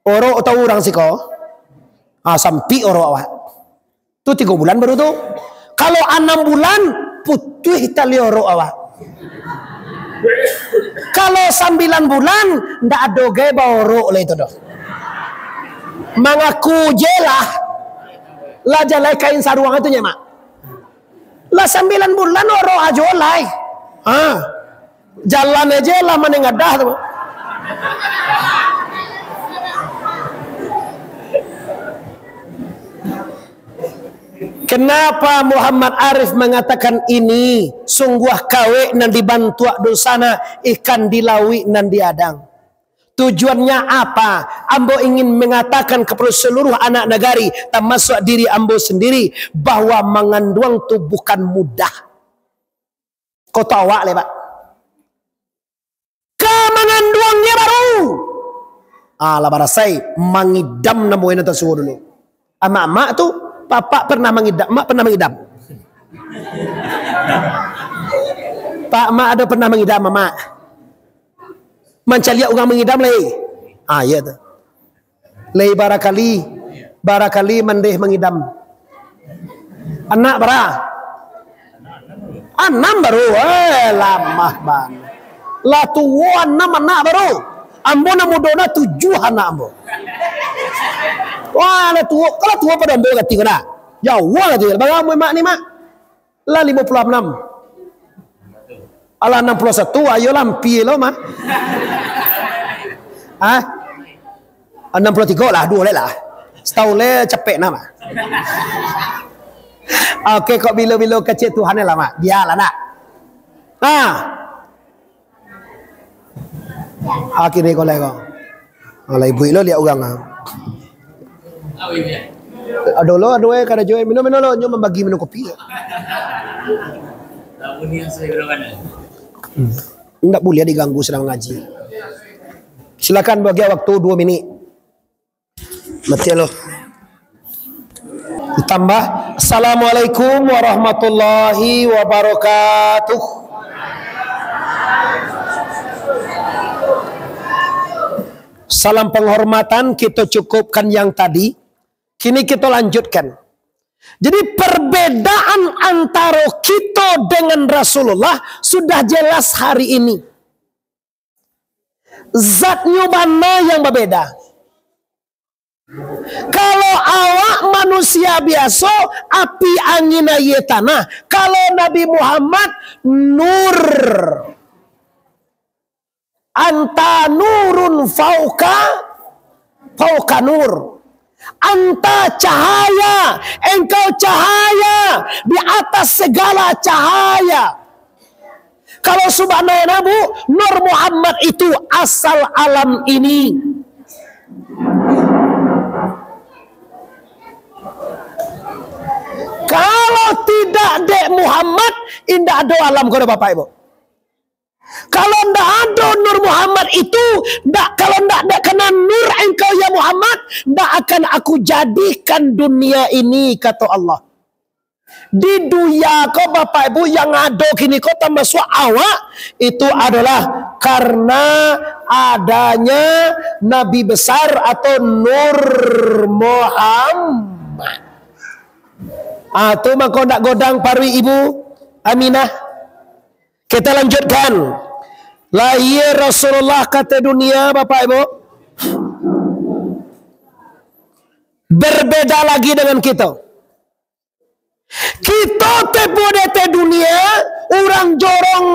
Oro atau orang sih kau? Sampai oro awak. Tu 3 bulan baru tu. Kalau 6 bulan, putih tali oro awak. Kalau 9 bulan ndak ada gaya baoro lah itu doh. Mengaku jelah lah jalai kain saruang itu nya mak. Lah 9 bulan oro aja lai. Jalan aja lah mana ngadah tu. Kenapa Muhammad Arif mengatakan ini? Sungguh kawe nan dibantu dosana, ikan dilawi nan diadang. Tujuannya apa? Ambo ingin mengatakan kepada seluruh anak negari, termasuk diri ambo sendiri, bahwa mengandung itu bukan mudah. Kau tahu awak le pak? Mengandungnya baru. Lah barasai mengidam namuin atas suhu dulu. Mak tu Papa pernah mengidam, mak pernah mengidam. Pak mak ada pernah mengidam mak. Mencari orang mengidam lagi. Ya tu. Lagi barakali mendeh mengidam. Anak bara. 6 baru. Lama banget. Lah tua 6 anak baru. Ambo na mudona 7 anak ambo. Wah, lah tua, kalau tua pada ambo kati kena. Jauh lah tu. Bagaimana mak ni mak? Lah 56. Alah 61, ayo lampi lo mak. 63 lah, 2 lah. Setahun le capek nama. Okey, kok bila-bila kecil Tuhan lah mak. Biarlah nak. Akhirnya kau lagi kau. Kalau ibu lo lihat orang Ada lo, ada kada joy minum lo, nyo membagi minum kopi. Enggak boleh diganggu sedang ngaji. Silakan bagi waktu 2 minit. Mati lo. Ditambah Assalamualaikum warahmatullahi wabarakatuh. salam penghormatan kita cukupkan yang tadi. Kini kita lanjutkan. Jadi perbedaan antara kita dengan Rasulullah sudah jelas hari ini. Zatnya mana yang berbeda? Kalau awak manusia biasa, api angin air tanah. Kalau Nabi Muhammad nur. Anta nurun fauka nur. Anta cahaya, engkau cahaya di atas segala cahaya. Kalau subhanallah Nabi, Nur Muhammad itu asal alam ini. Kalau tidak dek Muhammad, indah ada alam kepada Bapak Ibu. Kalau tidak ada Nur Muhammad itu, kalau tidak kena Nur engkau ya Muhammad, tidak akan aku jadikan dunia ini, kata Allah. Di dunia kau Bapak Ibu yang ada kini kau termasuk awak, itu adalah karena adanya Nabi besar atau Nur Muhammad. Itu maka nak godang parwi Ibu Aminah. Kita lanjutkan. Lahir Rasulullah kata dunia Bapak Ibu. Berbeda lagi dengan kita. Kita te dunia orang jorong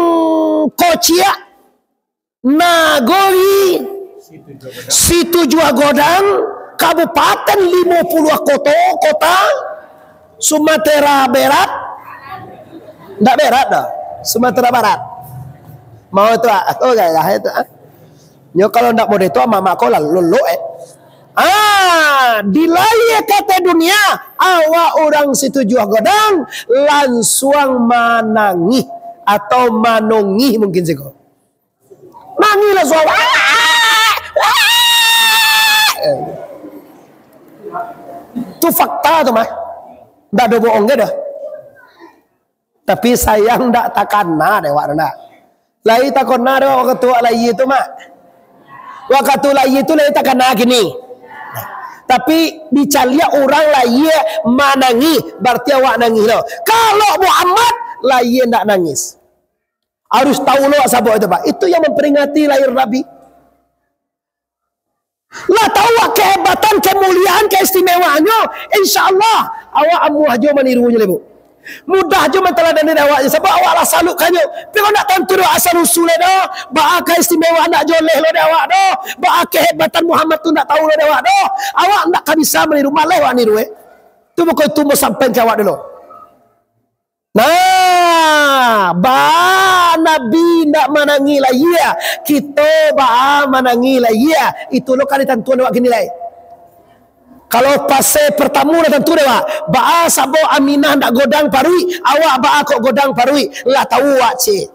kociak Nagori situ jua godang kabupaten 50 kota Sumatera Barat ndak berat dah Sumatera Barat mau itu itu nyo kalau ndak mau itu mama kau lalu dilaya kata dunia awak orang situ jua godang langsung manangi atau manongi mungkin sih kok mangi langsung itu fakta tuh mah ndak ada bohong dah tapi sayang ndak takana dewa ndak lai takana dewa waktu lai itu mah waktu lai itu lai takana gini. Tapi dicalia orang lain manangi berarti awak nangis loh. Kalau Muhammad lain tak nangis. Harus tahu loh sabuk itu Pak. Itu yang memperingati lahir Nabi. Lah tahu kehebatan, kemuliaan, keistimewaannya. Insya Allah awak amu aja menirunya lebu. Mudah aja menteladani awaknya sebab awak lah saluk kanyo. Tapi nak tentu dah asal usulnya dah. Ba keistimewaan nak joleh lo awak dah. Ba kehebatan Muhammad tu nak tahu lo awak dah. Awak nak kan bisa meniru malah awak niru Tu bukan tu mau sampai ke awak dulu. Nah, ba Nabi nak menangi lah ya. Kita ba menangi lah ya. Itu lo kan tentuan awak gini lah. Kalau fase pertama dah tentu dewa. Ba sabo Aminah nak godang parui, awak ba kok godang parui. Lah tahu awak cik.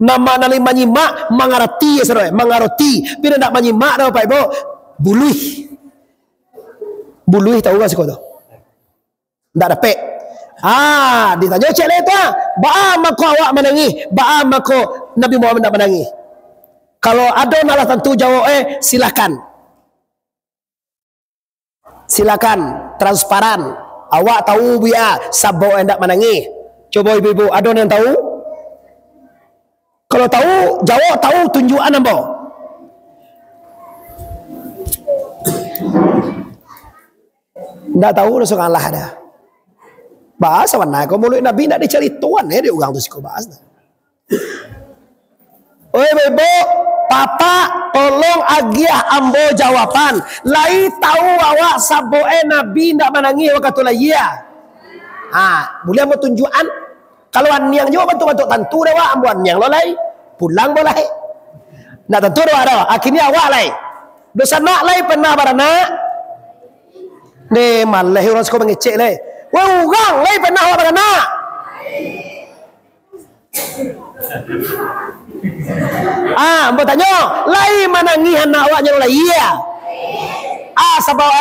Nama nali menyimak mengerti ya saudara, mengerti. Bila nak menyimak dah Pak Ibu, buluh. Buluh tahu enggak sih kau tu? Ndak dapat. Ditanya cik le tu. Ba mako awak menangi, ba mako Nabi Muhammad nak menangi. Kalau ada nalah tentu jawab silakan. Silakan transparan. Awak tahu biar sabau hendak menangi. Coba ibu-ibu ada yang tahu? Kalau tahu jawab tahu tunjukan apa? Enggak tahu langsung Allah ada. Bahasa mana? Kau mulut Nabi nak dicari tuan dia orang tu siko bahas. Oi ibu, papa tolong agiah ambo jawaban. Lai tahu awak saboe Nabi ndak menangi waktu lah ya. Boleh ambo tunjukan? Kalau aniang jawab bantu tentu dewa ambo aniang lo lai. Pulang boleh. Nak tentu dewa dah. Akhirnya awak lai. Dosa nak lai pernah barana. Ne malah orang sekolah mengecek lai. Wah orang lai pernah awak barana. Mbak tanya, lai manangi anak awaknya lah iya. Sabau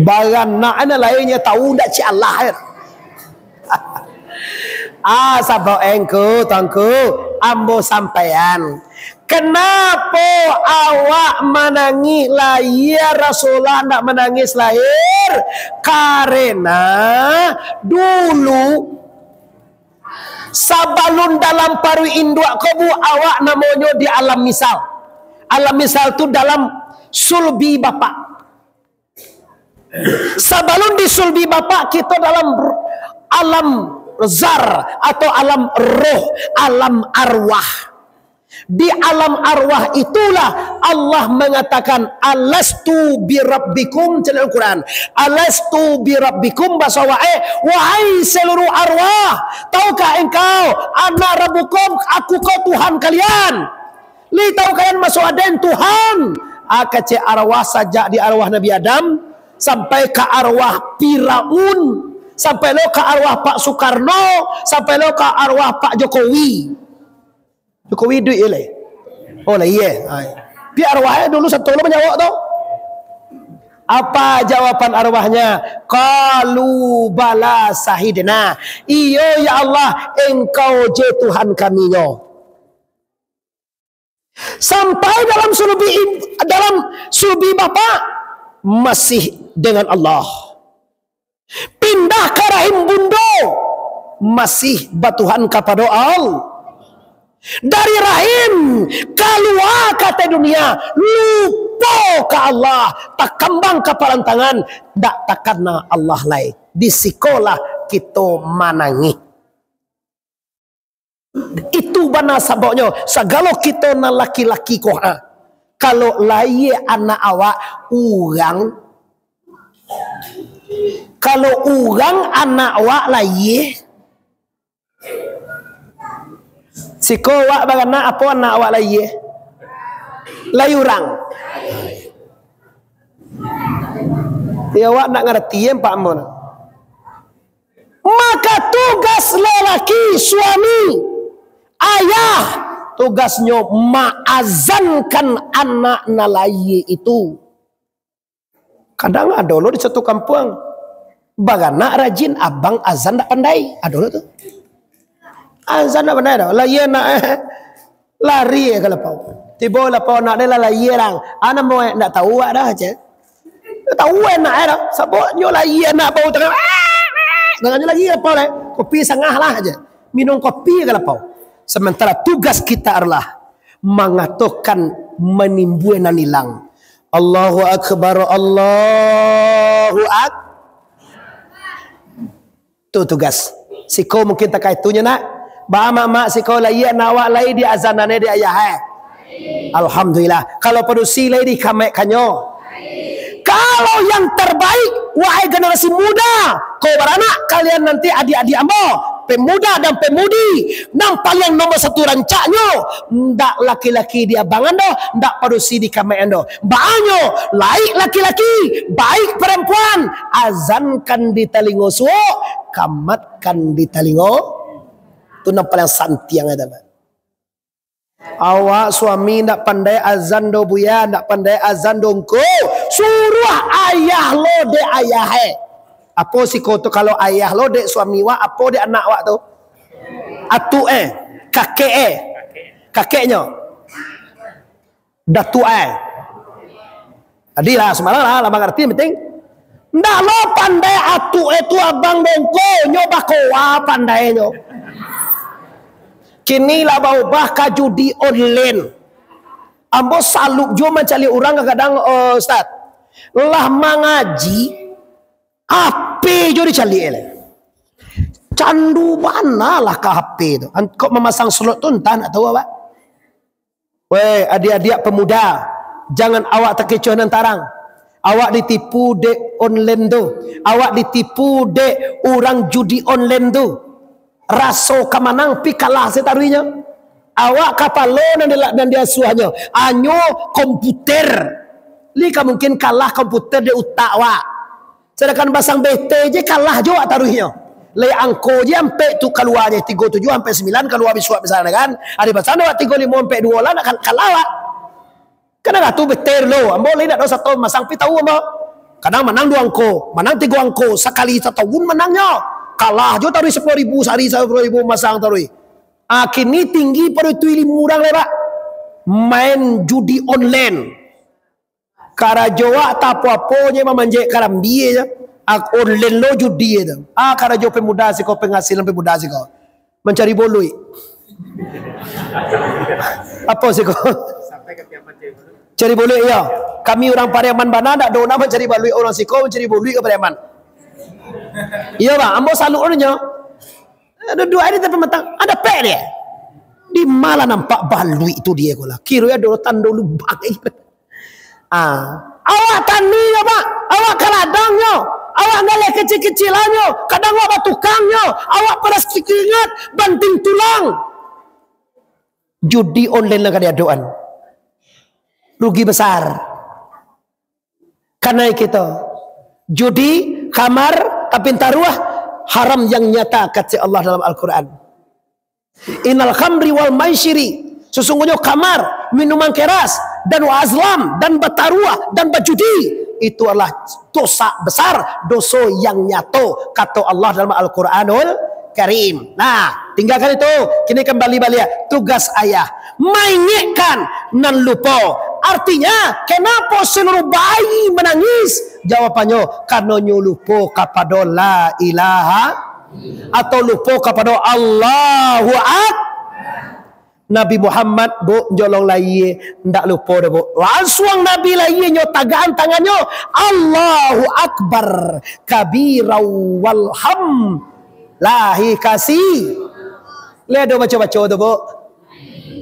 Bagan nak ana lainnya tahu ndak ci Allah. Sabau engko tangku ambo sampean. Kenapa awak menangis lahir, Rasulullah nak menangis lahir? Karena dulu sabalun dalam paru induk kamu awak namanya di alam misal. Alam misal tu dalam sulbi bapak. Sabalun di sulbi bapak kita dalam alam zar atau alam roh, alam arwah. Di alam arwah itulah Allah mengatakan alastu birabbikum dalam Al-Quran. Alastu birabbikum bahasa wahai seluruh arwah, tahukah engkau ana rabbukum, aku kau Tuhan kalian. Li tahu kalian masuk aden Tuhan. Akace arwah sajak di arwah Nabi Adam sampai ke arwah Firaun, sampai lo ke arwah Pak Soekarno, sampai lo ke arwah Pak Jokowi. Jokowi duit ile. Oh lah iya. Pi arwahnya dulu satu lo menjawab tu. Apa jawaban arwahnya? Qalu bala sahidna. Iyo ya Allah, engkau je Tuhan kami nyo. Sampai dalam sulbi bapa masih dengan Allah. Pindah ke rahim bundo masih batuhan kepada Allah. Dari rahim keluar kata dunia, lupa ke Allah, tak kembang kapalan tangan, tak takana Allah lain. Di sekolah kita manangi. Itu bana saboknya. Segala kita na laki-laki koha. Kalau laye anak awak urang, kalau urang anak awak laye, siko awak bagana apa anak awak laye? Layurang. Dia awak nak ngerti Pak Mon. Maka tugas lelaki suami, ayah, tugasnya ma'azankan anak nalaye itu. Kadang ada lo di satu kampung, bagana rajin abang azan tak pandai. Ada lo tu. Azan tak pandai dah. Laye nak lari ke lepau. Tiba lepau nak dia laye lang. Anak mau nak tahu dah aja. Tahu nak dah. Sebab nyo laye nak bau tengah. Dengan lagi lepau dah. Kopi sengah lah aja. Minum kopi ke lepau. Sementara tugas kita adalah mengatakan menimbunan hilang. Allahu Akbar, Allahu Akbar. Itu tugas. Siko mungkin tak kaitunya nak. Ba mak siko lai nawak lai di azanane di ayah. Alhamdulillah. Kalau produksi lai di kamek kanyo. Kalau yang terbaik, wahai generasi muda, kau beranak kalian nanti adik-adik ambo, pemuda dan pemudi, nampak yang nomor satu rancaknya, ndak laki-laki dia bangan doh, ndak produksi di kamean doh. Banyo, laik laki-laki, baik perempuan, azankan di telingo suo, kamatkan di telingo. Itu nampak yang santiang ada. Awak suami nak pandai azan do buya, nak pandai azan do engko, suruh ayah lo de ayah Apa si kau tu kalau ayah lo de suami wa, apa de anak wa tu? Atu kakek kakeknya. Datu Adilah semalam lah, lama ngerti penting. Ndak lo pandai atu itu abang dengko, nyoba kowa pandai nyo. Kini lah bau bah judi online. Ambo saluk jo mencari orang kadang Ustaz. Lah mengaji HP jo dicari ele. Candu mana lah ke HP tu. Kok memasang slot tu entah nak tahu apa. Weh adik-adik pemuda, jangan awak terkecoh nantarang. Awak ditipu de online tu. Awak ditipu de orang judi online tu. Raso kamanang pi kalah setaruinya. Awak kapalo dan dia suahnya. Anyo komputer. Lika mungkin kalah komputer di utak awak. Sedangkan basang BT je kalah jo taruhnya. Le angko je sampai tu keluarnya 37 sampai 9 keluar bisuak misalnya kan. Ada basana 35 sampai 2 lah nak kalah awak. Kenapa tu beter lo? Ambo le nak satu masang pi tahu ambo. Kadang menang 2 angko, menang 3 angko, sekali setahun menangnya. Kalah jo taruh 10.000 sehari 10.000 masang taruh. Kini tinggi pada tu 5 orang le pak. main judi online. Kara Jawa tak apa-apanya memanjek karambi je. Online lo judi je. Kara Jawa pemuda si kau penghasilan pemuda si kau. Mencari bolui. Apa sih kau? Cari bolui ya. Kami orang Pariaman Bana tak dona mencari bolui orang Siko mencari bolui ke Pariaman. Iya bang, ambo saluk orangnya. Ada dua hari tapi matang, ada pek dia. Di malah nampak balui itu dia kola. Kira ada tanda lubang. Awak tani ya pak, awak keladangnya, awak ngalih kecil-kecilannya, kadang awak tukangnya, awak peras keringat, banting tulang. Judi online lah kada doan. Rugi besar. Karena kita judi kamar tapi taruah haram yang nyata kata Allah dalam Al-Quran. Innal khamri wal maisiri, sesungguhnya kamar, minuman keras dan azlam dan bataruah dan bajudi itu adalah dosa besar, dosa yang nyata kata Allah dalam Al-Quranul Karim. Nah, tinggalkan itu. Kini kembali balik tugas ayah mainkan nan lupa. Artinya kenapa seluruh bayi menangis? Jawabannya karena lupa kepada la ilaha atau lupa kepada Allahu Akbar. Nabi Muhammad bu jolong layi ndak lupa dah bu. Langsung Nabi layi nyo tagaan tangannya Allahu Akbar kabira walham lahi kasih. Lihat do baca-baca tu bu.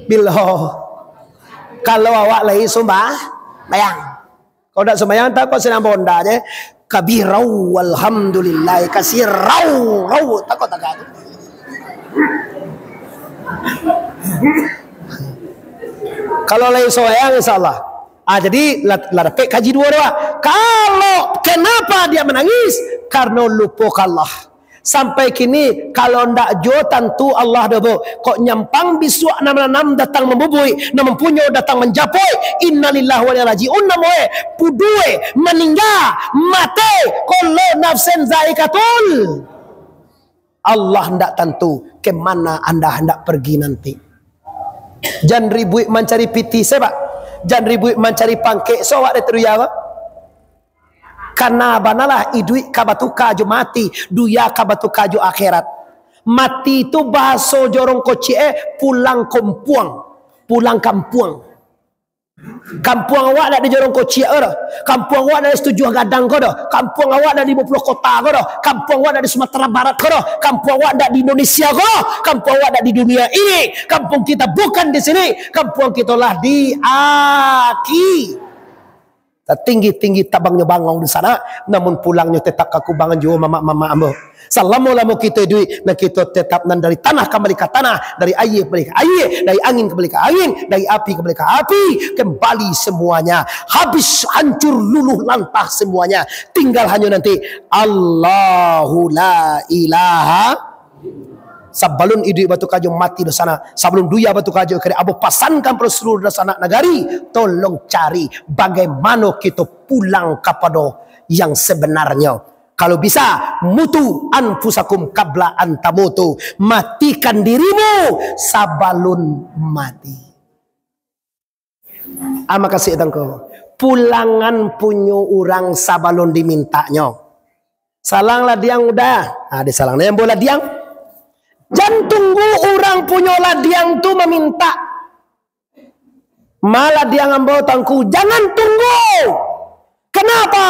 Billah. Kalau awak lahi sumbah bayang. Kalau tak sembahyang tak kau senang bonda je. Kabirau walhamdulillah kasih rau takut tak. Kalau lain soyang insyaallah. Jadi ladapek kaji dua. Kalau kenapa dia menangis? Karena lupa Allah. Sampai kini kalau ndak jo tentu Allah dah kok nyampang bisu 66 datang membubui, namun punyo datang menjapoi. Innalillahi wa inna ilaihi raji'un. Namoe pudue meninggal mate kullu nafsin zaikatul. Allah ndak tentu ke mana anda hendak pergi nanti. Jangan ribut mencari piti sebab. Jangan ribut mencari pangkek sowak de teruya apa? Karena banalah idui kabatu kaju mati, duya kabatu kaju akhirat. Mati itu bahasa jorong kocie pulang kampung, pulang kampung. Kampung awak ada di jorong kocie dah. Kampung awak ada di Setujuh Gadang kau dah. Kampung awak ada di 50 kota kau dah. Kampung awak ada di Sumatera Barat kau dah. Kampung awak ada di Indonesia kau dah. Kampung awak ada di dunia ini. Kampung kita bukan di sini. Kampung kita lah di Aki. Tinggi-tinggi tabangnya bangau di sana, namun pulangnya tetap kaku bangan jua mama ambo. Salamu kita duit, nah kita tetap nan dari tanah kembali ke tanah, dari air kembali ke air, dari angin kembali ke angin, dari api kembali ke api, kembali semuanya. Habis hancur luluh lantah semuanya. Tinggal hanya nanti Allahu la ilaha. Sebelum idu batu kajo mati di sana, sebelum duya batu kajo kira abu pasankan pada seluruh sanak negari, tolong cari bagaimana kita pulang kepada yang sebenarnya. Kalau bisa, mutu anfusakum qabla antamutu, matikan dirimu sebelum mati. Makasih tangko. Pulangan punya orang sebelum dimintanya. Salanglah diang udah, ada salangnya yang boleh diang. Jangan tunggu orang punya ladiang tu meminta. Malah dia ngambau tangku. Jangan tunggu. Kenapa?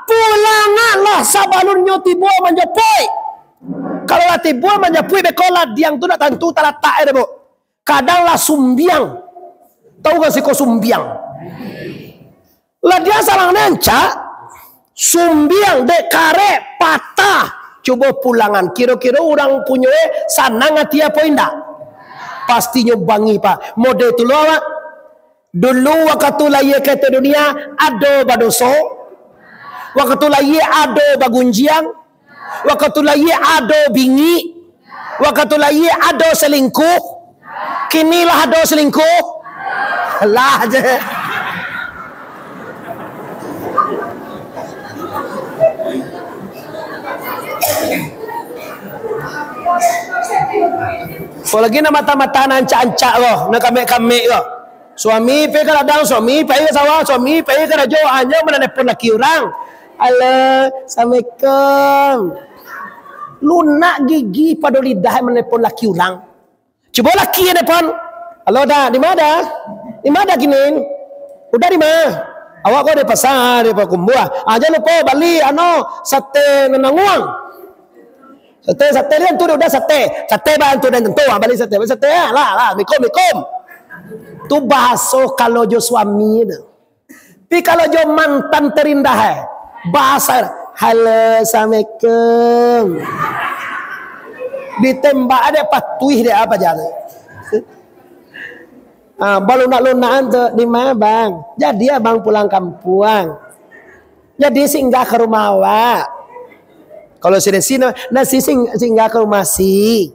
Pulanganlah sabalunnya tiba menjapui. Kalau lah tiba menjapui beko ladiang tu nak tentu tak ada bu. Kadang lah sumbiang. Tahu gak sih kau sumbiang? Ladiang salang nenca. Sumbiang dek kare patah. Coba pulangan, kira-kira orang punya sana ngati apa indah? Pastinya bangi pak. Model itu loh pak. Dulu waktu lahir ke dunia ada badoso, waktu lahir ada bagunjiang, waktu lahir ada bingi, waktu lahir ada selingkuh. Kinilah ada selingkuh. Lah aja. Kalau lagi nak mata-mata nak ancak-ancak loh, nak kamek-kamek loh. Suami pergi ke ladang, suami pergi ke sawah, suami pergi ke raja, hanya menelpon laki orang. Halo, Assalamualaikum. Lunak gigi pada lidah menelpon laki orang. Coba laki yang nelpon. Halo dah, di mana? Di mana gini? Udah di mana? Awak kau di pasar, di Pakumbuah. Jangan lupa balik sate nenanguang. Sate dia tu udah sate bantu dan tentu balik sate lah. Mikom. Tu bahasa kalau jo suami tu. Tapi kalau jo mantan terindah bahasa halo Assalamualaikum. Ditembak ada patuih dia apa jadi. Baru nak lunakan tu di mana bang? Jadi abang pulang kampung. Jadi singgah ke rumah awak. Kalau sudah sini nasi singgah ke rumah si.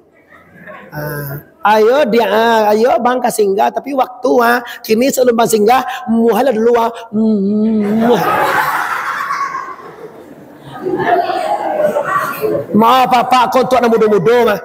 Ayo bang ke singgah tapi waktu kini sebelum bang singgah muhala dulu mau apa kau tuan muda-muda mah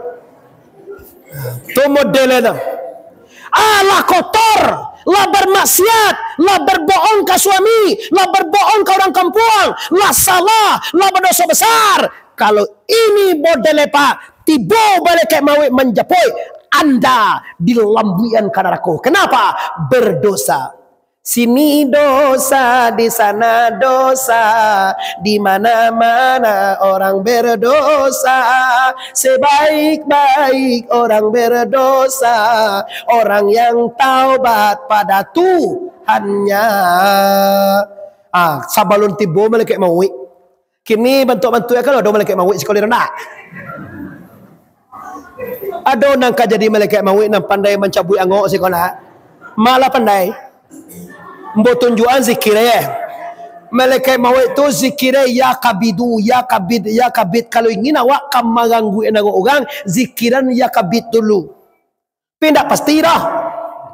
tu modelnya lah kotor lah bermaksiat lah berbohong ke suami lah berbohong ke orang kampung lah salah lah berdosa besar. Kalau ini modelnya pak tiba balik kayak mau menjapoi Anda dilambuian karena aku. Kenapa? Berdosa. Sini dosa, di sana dosa, di mana-mana orang berdosa. Sebaik-baik orang berdosa, orang yang taubat pada Tuhannya. Sabalun tibo malaikat mawi. Kini bantu-bantu ya kalau ada malaikat mawi sekolah rendah. Ada orang jadi malaikat mawi yang pandai mencabut angok sekolah. Malah pandai. Mbok tunjukan zikir ya. Malaikat mawi tu zikir ya kabidu, ya kabid, ya kabid. Kalau ingin awak mengganggu orang, zikiran ya kabid dulu. Pindah pasti dah.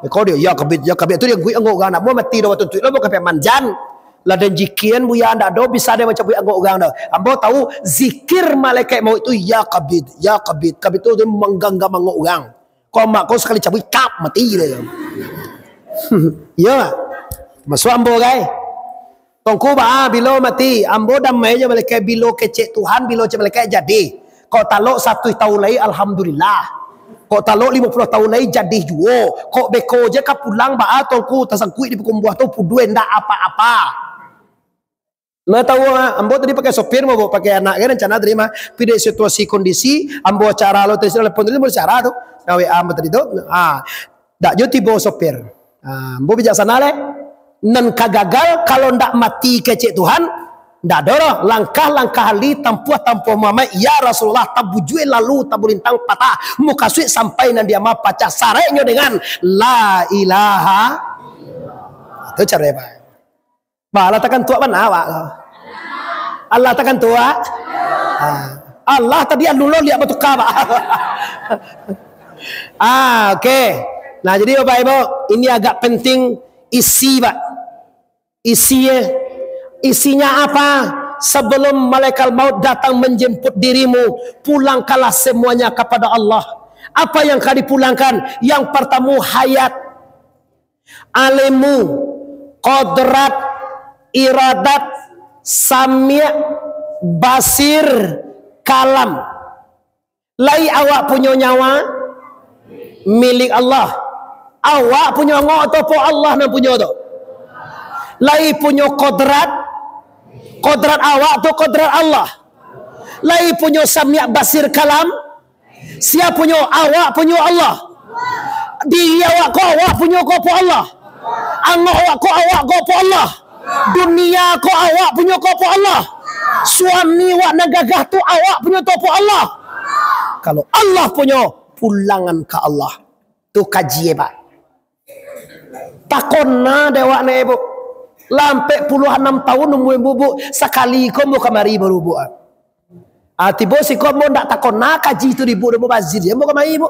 Kau dia ya kabid tu dia gui angok orang nak mau mati dah waktu tu. Lo mau kape manjan. Lah dan zikiran buya anda do bisa dia macam angok orang dah. Ambo tahu zikir malaikat maut itu ya kabid, ya kabid. Kabid itu dia mengganggam angok orang. Kau mak kau sekali cabut kap mati dia. Ya. Masuk ambo guys. Tongku bila mati ambo damai je malaikat bilo kecek Tuhan bilo je malaikat jadi. Kau talok 1 tahun lagi alhamdulillah. Kau talok 50 tahun lagi jadi juga. Kau beko je kau pulang tongku tersangkut di Pakumbuah tu pudue ndak apa-apa. Mau tahu ambo tadi pakai sopir mau pakai anak kan rencana terima pilih situasi kondisi ambo cara lo terus telepon tadi mau cara tu nawe ambo tadi tu dak jo tibo sopir ambo bijaksana le nan kagagal kalau ndak mati kecek Tuhan ndak doroh langkah-langkah ali tampuh mama ya Rasulullah tabujue lalu tabulintang patah muka suit sampai nan dia ma pacah sarenya dengan la ilaha itu cara apa Allah takkan tua mana awak? Allah takkan tua? Allah tadi dulu lihat batu kaba. Oke. Nah jadi Bapak Ibu, ini agak penting isi Pak. Isinya apa? Sebelum malaikat maut datang menjemput dirimu, pulangkanlah semuanya kepada Allah. Apa yang kau dipulangkan? Yang pertama hayat, alimu, qadrat, iradat, sami', basir, kalam. Lai awak punya nyawa milik Allah. Awak punya nyawa atau Allah yang punya tu. Lai punya kodrat awak atau kodrat Allah. Lai punya sami', basir, kalam. Siapa punya awak punya Allah. Diri awak ko awak punya ko Allah. Angok awak ko Allah. Dunia ko awak punya kopo Allah. Suami wak nagagah tu awak punya topo Allah. Kalau Allah punya pulangan ke Allah. Tu kaji Pak. Takonna dewak ne ibu. Lampe puluhan 6 tahun nunggu ibu sekali ko mau kamari baru bu. Tiba si ko mau ndak takonna kaji tu ibu mau bazir dia mau kamari ibu.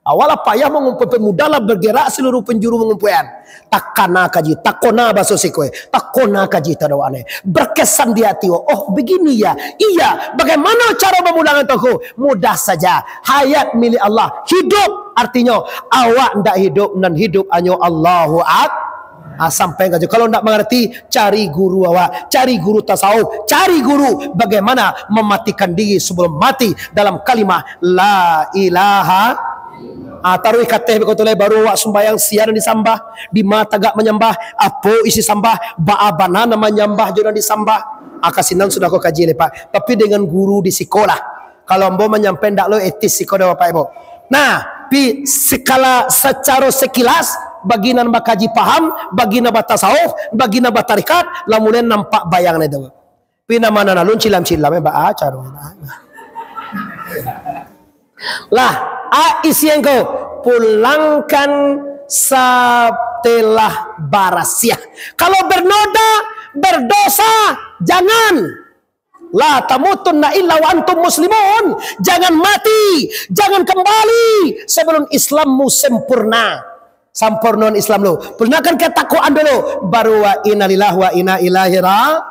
Awal payah mengumpul pemudalah bergerak seluruh penjuru mengumpulan. Takana kaji, takona baso sikwe, takona kaji tadawane. Berkesan di hati, oh begini ya. Iya, bagaimana cara memulangkan toko? Mudah saja. Hayat milik Allah. Hidup artinya awak ndak hidup dan hidup hanya Allahu Akbar. Sampai aja. Kalau tidak mengerti, cari guru awak, cari guru tasawuf, cari guru bagaimana mematikan diri sebelum mati dalam kalimat la ilaha. Taruh ikateh bekotoleh baru awak sembahyang siang disambah, di mata gak menyembah, apa isi sambah, baabana nama nyambah juga disambah. Kasinan sudah kau kaji lepak, tapi dengan guru di sekolah. Kalau mbok menyampaikan ndak lo etis sekolah bapak ibu. Nah, pi skala secara sekilas bagi nan bakaji paham, bagi nan batasawuf, bagi nan batarikat, lamunen nampak bayang itu. Pi nama nalun cilam-cilam baca lah, isi yang kau pulangkan setelah barasyah. Kalau bernoda, berdosa, jangan. La tamutunna illa wa antum muslimun. Jangan mati, jangan kembali sebelum Islammu sempurna. Sampurnon Islam lo. Pulangkan ketakwaan dulu, baru wa inna lillahi wa inna ilaihi raji'un.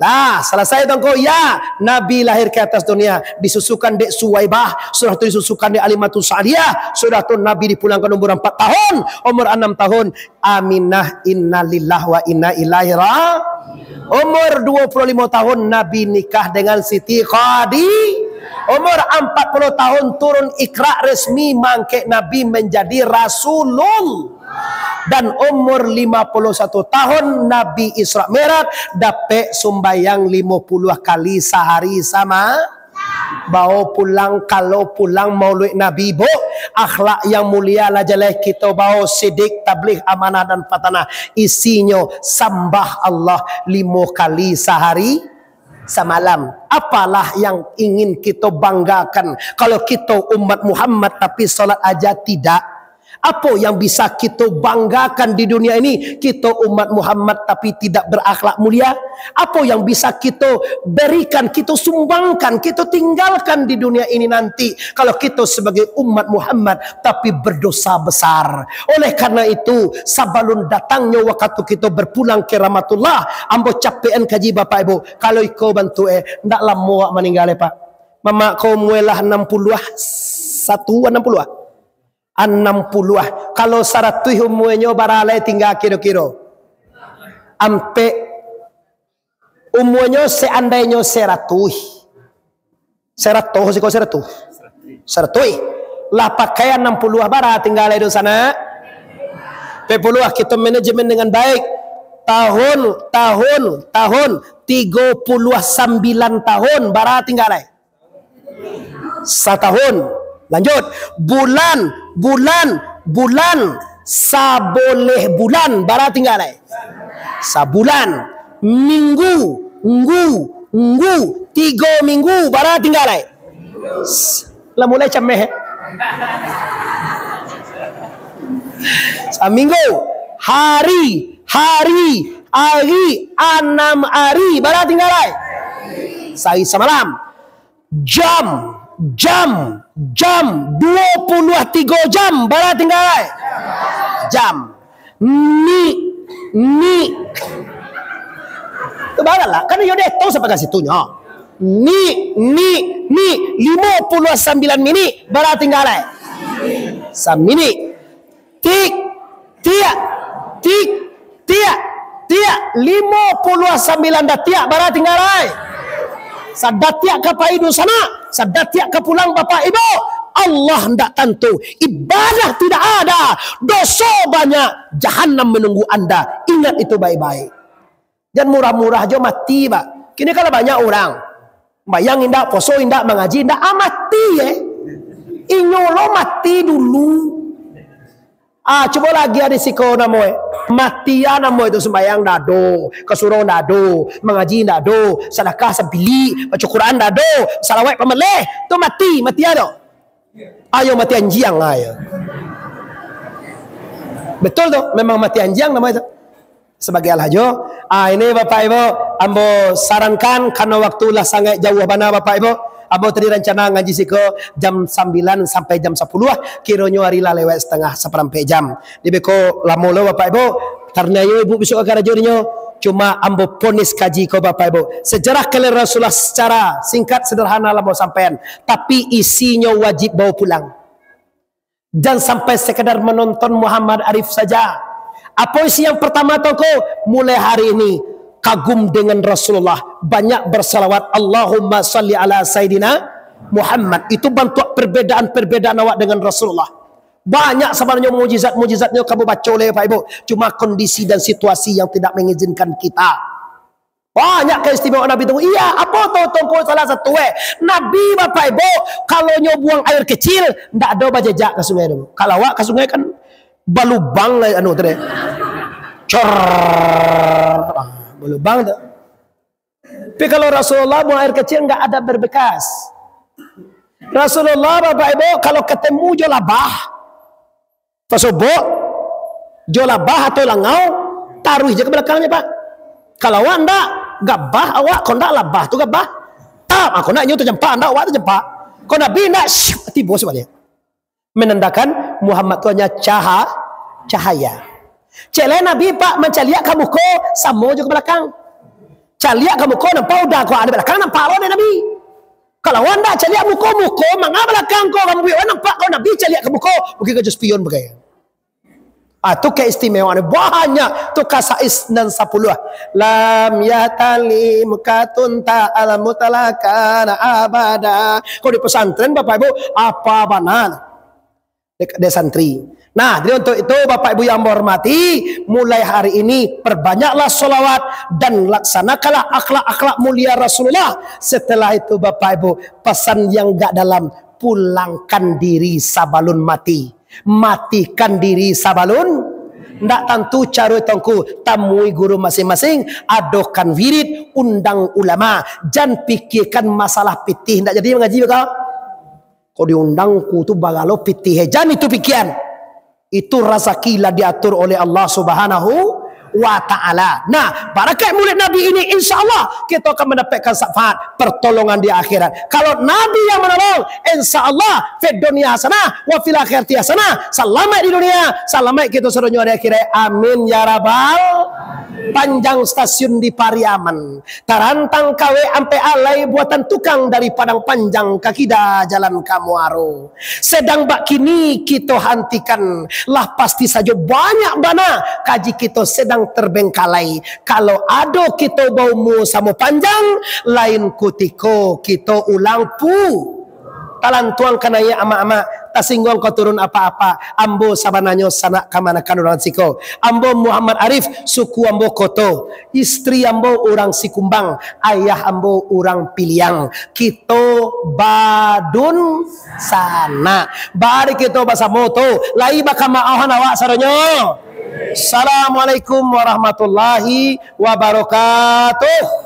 Nah, selesai dongko ya, Nabi lahir ke atas dunia, disusukan dek Suwaibah, sudah tu disusukan dek Alimatus Sa'diyah, sudah tu Nabi dipulangkan umur 4 tahun, umur 6 tahun, Aminah inna lillahi wa inna ilaihi raji'un. Umur 25 tahun Nabi nikah dengan Siti Khadijah. Umur 40 tahun turun Iqra resmi mangke Nabi menjadi Rasulullah. Dan umur 51 tahun Nabi Isra Mi'raj dapat sumbayang 50 kali sehari sama. Bawa pulang, kalau pulang maulid Nabi bu, akhlak yang mulia lah jelek kita bawa sidik, tabligh, amanah dan patanah. Isinya sambah Allah 5 kali sehari semalam. Apalah yang ingin kita banggakan kalau kita umat Muhammad tapi salat aja tidak? Apa yang bisa kita banggakan di dunia ini? Kita umat Muhammad tapi tidak berakhlak mulia. Apa yang bisa kita berikan, kita sumbangkan, kita tinggalkan di dunia ini nanti kalau kita sebagai umat Muhammad tapi berdosa besar. Oleh karena itu, sebelum datangnya waktu kita berpulang ke rahmatullah, ambo capean kaji bapak ibu, kalau iko bantu ndak lama meninggal pak. Mama kau muelah 60 kalau 100 umurnya baralai tinggal kira-kira ampe umurnya seandainya 100 lah pakaian 60 bara tinggal di sana 10 kita manajemen dengan baik tahun 39 tahun bara tinggal setahun. Lanjut, bulan saboleh bulan bara tinggal sabulan, minggu 3 minggu bara tinggal lah mulai cameh seminggu, hari 6 hari bara tinggal sehari semalam, jam 23 jam bara tinggal jam ni kebalah kan yo tahu sampai ke situnya ni 59 minit bara tinggal samini tik 59 detik bara tinggal sadatiak ke paidu sana, sadatiak ke pulang bapak ibu. Allah hendak tentu, ibadah tidak ada, dosa banyak, jahanam menunggu anda. Ingat itu baik-baik. Jangan murah-murah aja mati pak. Kini kalau banyak orang bayang indak, poso indak, mengaji indak, mati inyolo mati dulu. Coba lagi ada siko namoy matian namoy itu sembayang dado, kesuruh dado, mengaji dado, sedekah sebili, baca Quran dado, salawat pemeleh, tu mati ada. Ayo mati anjing ayo. Betul tuh, memang mati anjing namanya itu. Sebagai alhajo, ini bapak ibu, ambo sarankan karena waktu lah sangat jauh bana bapak ibu. Abo tadi rencana ngaji siko jam 9 sampai jam 10 kironyo hari lah lewat setengah seperempat jam. Di beko lamo lo Bapak Ibu. Karena ibu besok akan rajurnya cuma ambo ponis kaji ko Bapak Ibu. Sejarah kalian Rasulullah secara singkat sederhana lah mau sampean, tapi isinya wajib bawa pulang. Jangan sampai sekedar menonton Muhammad Arif saja. Apa isi yang pertama toko? Mulai hari ini kagum dengan Rasulullah, banyak bersalawat Allahumma salli ala Sayyidina Muhammad. Itu bentuk perbedaan-perbedaan awak dengan Rasulullah. Banyak sebenarnya mujizat-mujizatnya kamu baca oleh Pak Ibu. Cuma kondisi dan situasi yang tidak mengizinkan kita. Banyak keistimewaan Nabi itu. Iya, apa tongko salah satu Nabi Bapak Ibu kalau nyo buang air kecil ndak ada bajajak ke sungai dulu. Kalau awak ke sungai kan balubang lah anu tadi. Cor. Balubang tu. Tapi kalau Rasulullah buang air kecil nggak ada berbekas. Rasulullah Bapak Ibu kalau ketemu jo labah pasubuk, jolabah atau langau, taruh je ke belakangnya Pak. Kalau awak ndak gabah, awak kau ndak labah tu gabah. Tak, aku nak nyu tu jempak, ndak awak tu jempak. Kau Nabi ndak tiba sebalik. Menandakan Muhammad tu hanya cahaya. Cele Nabi Pak mencaliak kamu ko samo je ke belakang. Caliak kamu ko nampak udah kau ada belakang nampak lawan Nabi. Kalau awak ndak caliak muko mangga belakang kau kamu biar nampak kau Nabi caliak kamu ko, mungkin kau spion bagai. Itu keistimewaan banyak tu kasais dan 10 lam yatali mukatun ta'al mutalakana abada. Kau di pesantren Bapak Ibu apa banan de santri. Nah, jadi untuk itu Bapak Ibu yang hormati, mulai hari ini perbanyaklah sholawat dan laksanakanlah akhlak-akhlak mulia Rasulullah. Setelah itu Bapak Ibu, pesan yang gak dalam, pulangkan diri sabalun mati. Matikan diri sabalun ndak tentu cara tongku tamui guru masing-masing, adokan wirid, undang ulama, jangan pikirkan masalah pitih ndak jadi mengaji kau. Kau diundangku tu bagalo pitih, jangan itu pikiran. Itu rezeki lah diatur oleh Allah Subhanahu wa ta'ala. Nah, barakat murid Nabi ini insya Allah kita akan mendapatkan syafaat pertolongan di akhirat. Kalau Nabi yang menolong, insya Allah fid dunia hasanah wa fil akhirati hasanah. Selamat di dunia, selamat kita sedunia di akhirat. Amin ya rabbal. Panjang stasiun di Pariaman, tarantang kawe ampe alai buatan tukang dari Padang Panjang kakida jalan Kamuaro. Sedang bak kini kita hentikan lah pasti saja banyak bana kaji kita sedang terbengkalai. Kalau ada kita baumu sama panjang, lain kutiko kita ulang pu. Talan tuang kanaya ama-ama tasinggung kau turun apa-apa. Ambo sabananyo sanak kamana kanuran siko. Ambo Muhammad Arif suku ambo Koto. Istri ambo orang Sikumbang. Ayah ambo orang Piliang. Kita badun sana. Bari kita bahasa moto. Lai baka maahan awak saronyo. Assalamualaikum warahmatullahi wabarakatuh.